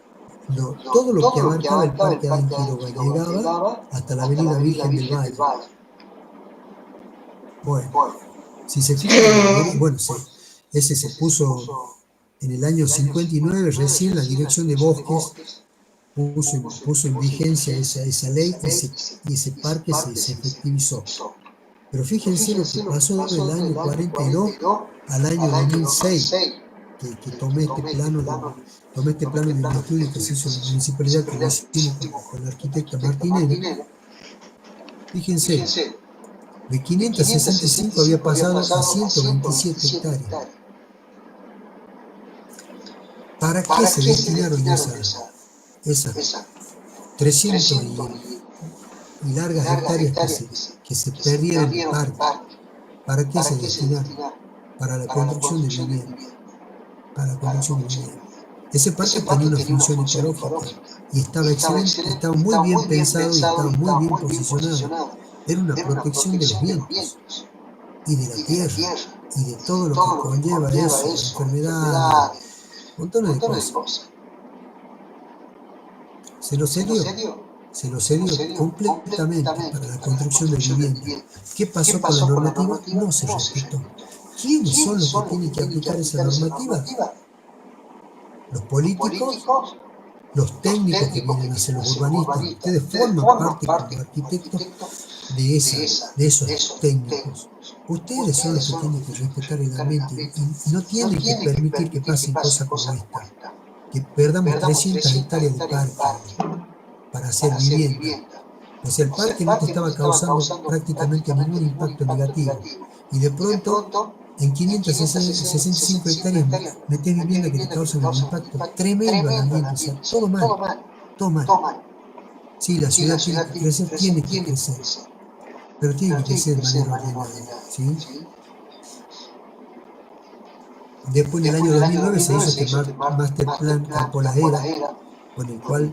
todo lo que abarcaba el Parque Adán Quiroga llegaba hasta la Avenida Virgen del Valle. Bueno, si se fijan, bueno, ese se puso en el año 59, recién la Dirección de Bosques puso en vigencia esa ley y ese parque se efectivizó. Pero fíjense lo que pasó del año 42 al año 2006, que tomé este plano de un estudio que se hizo en la municipalidad, que lo hicimos con la arquitecta Martinelli. Fíjense, de 565 había pasado a 127 hectáreas. ¿Para qué se destinaron esas 300 y largas hectáreas que se perdieron en el parque? ¿Para qué se destinaron? Para la construcción de vivienda. Para la construcción de vivienda. Ese parque tenía una función ecológica y estaba excelente, estaba muy bien pensado y estaba muy bien posicionado. Era una protección de los vientos y de la tierra y de todo lo que conlleva eso, enfermedades, montones de cosas. Se lo cedió completamente para la construcción de vivienda. ¿Qué pasó con la normativa? No se respetó. ¿Quiénes son los que tienen que aplicar esa normativa? Los políticos, los técnicos que vienen a ser los urbanistas. Ustedes forman parte como arquitectos de esos técnicos. Ustedes son los que tienen que respetar el ambiente y no tienen que permitir que pasen cosas como esta. Que perdamos 300 hectáreas de parque para hacer vivienda. O sea, el parque no te estaba causando prácticamente ningún impacto negativo. Y de pronto, en 565 hectáreas metés vivienda que te causan un impacto tremendo al ambiente. O sea, todo mal. Sí, la ciudad tiene que crecer. Pero tiene que crecer de manera ordenada. ¿Sí? Después, en el año 2009, se hizo este Master Plan Capoladera, con el cual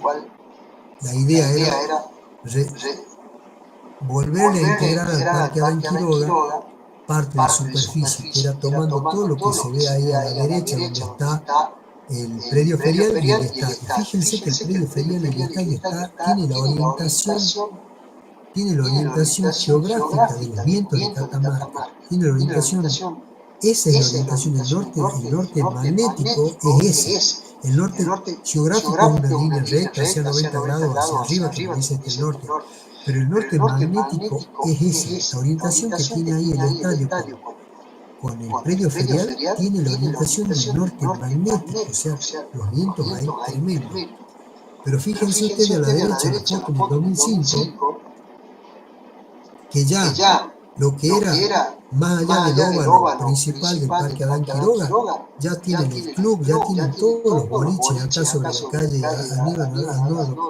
la idea era volverle a integrar al Parque Adán Quiroga parte de superficie, que era tomando todo lo que se ve ahí a la derecha, donde está el predio ferial y el estadio. Fíjense que el predio ferial y el estadio tiene la orientación geográfica de los vientos de Catamarca, tiene la orientación. Esa es la orientación del norte magnético, es ese. El norte geográfico es una línea recta hacia 90 grados hacia arriba, como dice el norte. Pero el norte magnético es ese. La orientación que tiene ahí el estadio con el predio ferial tiene la orientación del norte magnético, o sea, los vientos ahí tremendos. Pero fíjense ustedes a la derecha, la foto del 2005, que ya lo que era más allá del óvalo principal del Parque Adán Quiroga, ya tienen el club, ya tienen todos los boliches acá sobre la calle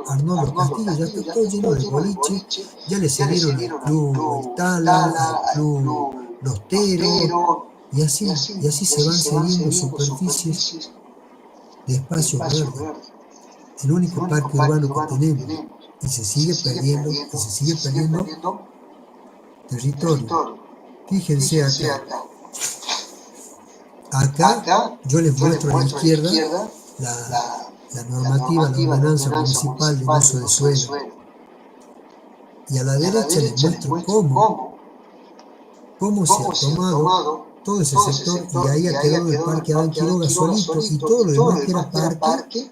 Arnoldo Castillo, ya está todo lleno de boliches, ya le cedieron al club El Tala, al club Los Teros, y así se van cediendo superficies de espacio verde, el único parque urbano que tenemos, y se sigue perdiendo territorio. Fíjense acá yo les muestro a la izquierda la normativa, la ordenanza municipal de uso de suelo, y a la derecha les muestro cómo se ha tomado todo ese sector, y ahí ha quedado el Parque Adán Quiroga solito, y todo lo demás que era parque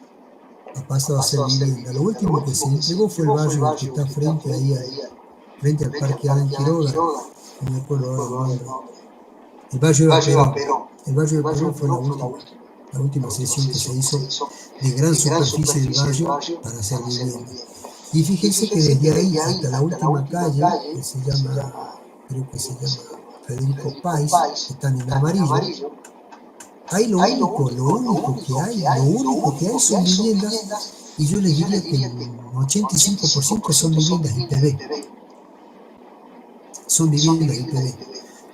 ha pasado a ser vivienda. Lo último que se entregó fue el barrio que está frente al Parque Adán Quiroga, no me acuerdo ahora el nombre. El barrio de Perón. El barrio de Perón fue la última sesión que se hizo de gran superficie del barrio para hacer vivienda. Y fíjense que desde ahí hasta la última calle, que se llama, creo que se llama Federico Páez, que están en amarillo, ahí lo único que hay son viviendas, y yo les diría que un 85% son viviendas IPV. Son viviendas IPV.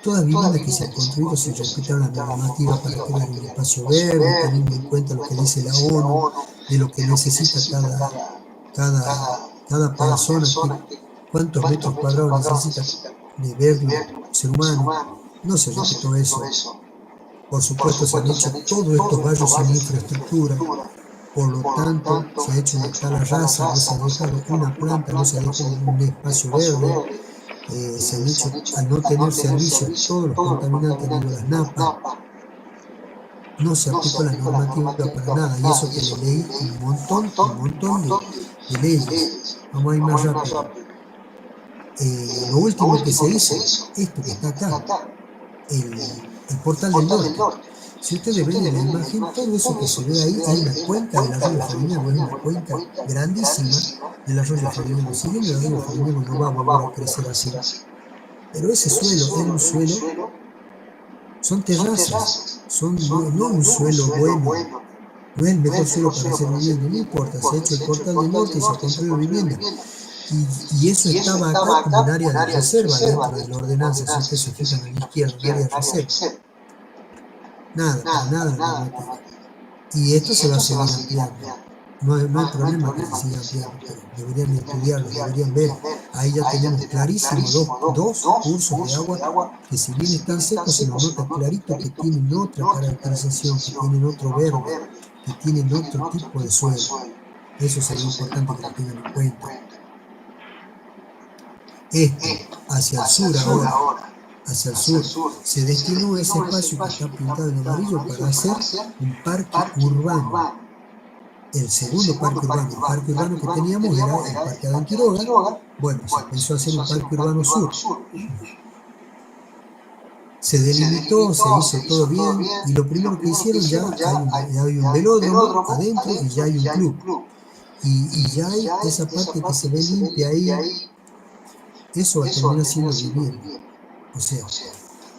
Todas viviendas que se han construido sin respetar la normativa para crear un espacio verde, teniendo en cuenta lo que dice la ONU, de lo que necesita cada persona, cuántos metros cuadrados necesita de verde un ser humano. No se respetó eso. Por supuesto, se han hecho todos estos barrios sin infraestructura. Por lo tanto, se ha hecho una tala rasa, no se ha dejado una planta, no se ha dejado un espacio verde. Se han hecho, al no tener servicios, todos los contaminantes han ido a las napas. No se aplicó la normativa para nada, y eso que le leí un montón de leyes. Vamos a ir más rápido. Lo último que se hizo, esto que está acá, el portal del norte. Si ustedes ven en la imagen, todo eso que se ve ahí es una cuenca del arroyo Farinero, es una cuenca grandísima del arroyo Farinero. Si bien el arroyo Farinero no va a volver a crecer así, pero ese suelo es un suelo, son terrazas, no es un suelo bueno, no es el mejor suelo para hacer vivienda, no importa, se ha hecho el portal del norte y se ha construido vivienda. Y eso estaba acá como un área de reserva dentro de la ordenanza, si ustedes se fijan a la izquierda, un área de reserva. Nada. Y esto se va a seguir ampliando. No hay problema que se siga ampliando, pero deberían estudiarlo, deberían ver. Ahí ya tenemos clarísimo dos cursos de agua que si bien están secos se nos nota clarito que tienen otra caracterización, que tienen otro verde, que tienen otro tipo de suelo. Eso sería importante que lo tengan en cuenta. Hacia el sur ahora. Hacia el sur, se destinó ese espacio que está pintado en amarillo para hacer un parque urbano. El segundo parque urbano, el parque urbano que teníamos era el Parque Adán Quiroga. Bueno, se pensó hacer un parque urbano sur. Se delimitó, se hizo todo bien, y lo primero que hicieron ya hay un velódromo adentro y ya hay un club. Y ya hay esa parte que se ve limpia ahí, eso va a terminar siendo vivienda. O sea,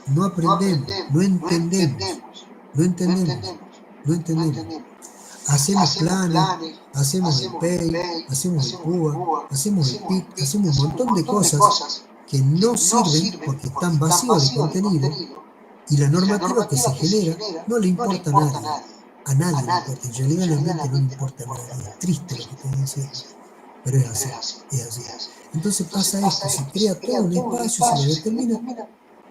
no aprendemos, no entendemos. Hacemos planes, hacemos el PEI, hacemos el PUA, hacemos el PIC, hacemos un montón de cosas que no sirven porque están vacíos de contenido, y la normativa que se genera no le importa a nadie le importa. En realidad al ambiente no le importa a nadie. Es triste lo que estoy diciendo, pero es así. Entonces pasa esto, se crea todo un espacio, se le determina,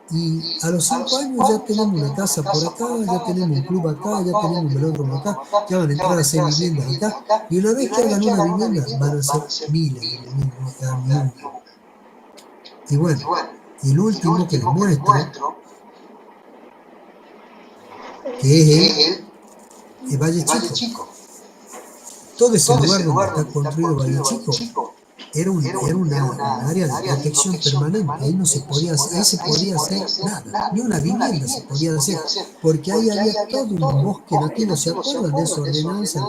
y a los 5 años ya tenemos una casa por acá, ya tenemos un club acá, ya tenemos un velódromo acá, ya van a entrar a hacer viviendas acá, y una vez que hagan una vivienda van a ser miles de viviendas, no va a quedar ni una. Y bueno, y el último que les muestro, que es el Valle Chico. Todo ese lugar donde está construido Valle Chico era una área de protección permanente. Ahí no se podía hacer nada, ni una vivienda se podía hacer, porque ahí había todo un bosque nativo. ¿Se acuerdan de esa ordenanza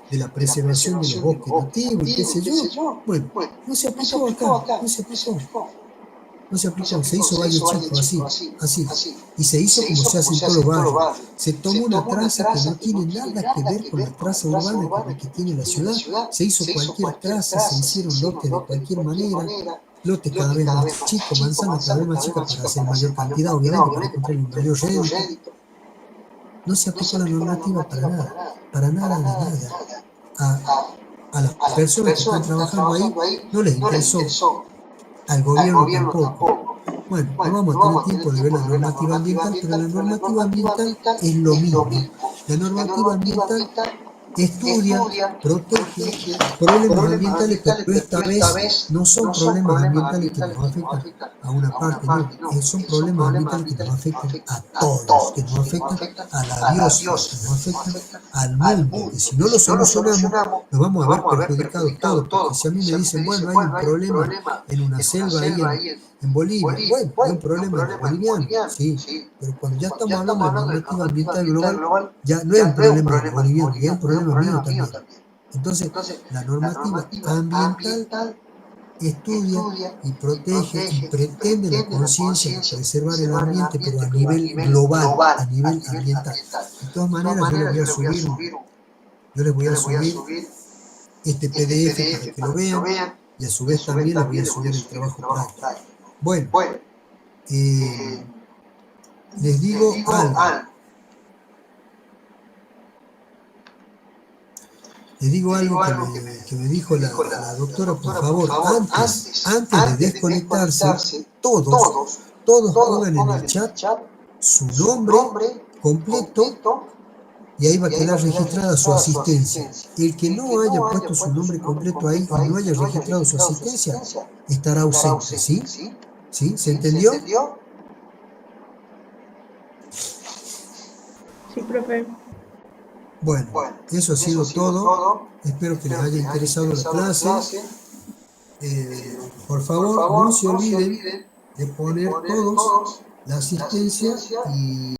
de la preservación de los bosques nativos y qué sé yo? Bueno, no se aplicó acá, no se aplicó, se hizo Valle Chico así, y se hizo como se hace en todos los barrios. Se tomó una traza que no tiene nada que ver con la traza urbana que tiene la ciudad, se hizo cualquier traza, se hicieron lotes de cualquier manera, lotes cada vez más chicos, manzanas cada vez más chicas para hacer mayor cantidad, obviamente, para encontrar un mayor rédito. No se aplicó la normativa para nada. A las personas que están trabajando ahí no les interesó. Al gobierno tampoco. Bueno, no vamos a tener tiempo de ver la normativa ambiental, pero la normativa ambiental es lo mismo. La normativa ambiental estudia, protege problemas ambientales, pero esta vez no son problemas ambientales que nos afectan a una parte, no, son problemas ambientales que nos afectan a todos, que nos afectan a la biosfera, que nos afectan al mundo, que si no lo solucionamos nos vamos a ver perjudicados todos, porque si a mí me dicen, bueno, hay un problema en una selva ahí en Bolivia, bueno, hay un problema en los bolivianos, sí, pero cuando ya estamos hablando de normativa ambiental global, ya no es un problema de los bolivianos, ya es un problema mío también. Entonces, la normativa ambiental estudia y protege y pretende la conciencia de preservar el ambiente, pero a nivel global, a nivel ambiental. De todas maneras, yo les voy a subir este PDF para que lo vean, y a su vez también les voy a subir el trabajo práctico. Bueno, les digo algo. Les digo algo que me dijo la doctora, por favor, antes de desconectarse, todos pongan en el chat su nombre completo y ahí va a quedar registrada su asistencia. El que no haya puesto su nombre completo ahí y no haya registrado su asistencia, estará ausente, ¿sí? ¿Sí? ¿Se entendió? Sí, profe. Bueno, eso ha sido todo. Espero que les haya interesado la clase. Por favor, no se olviden de poner todos la asistencia y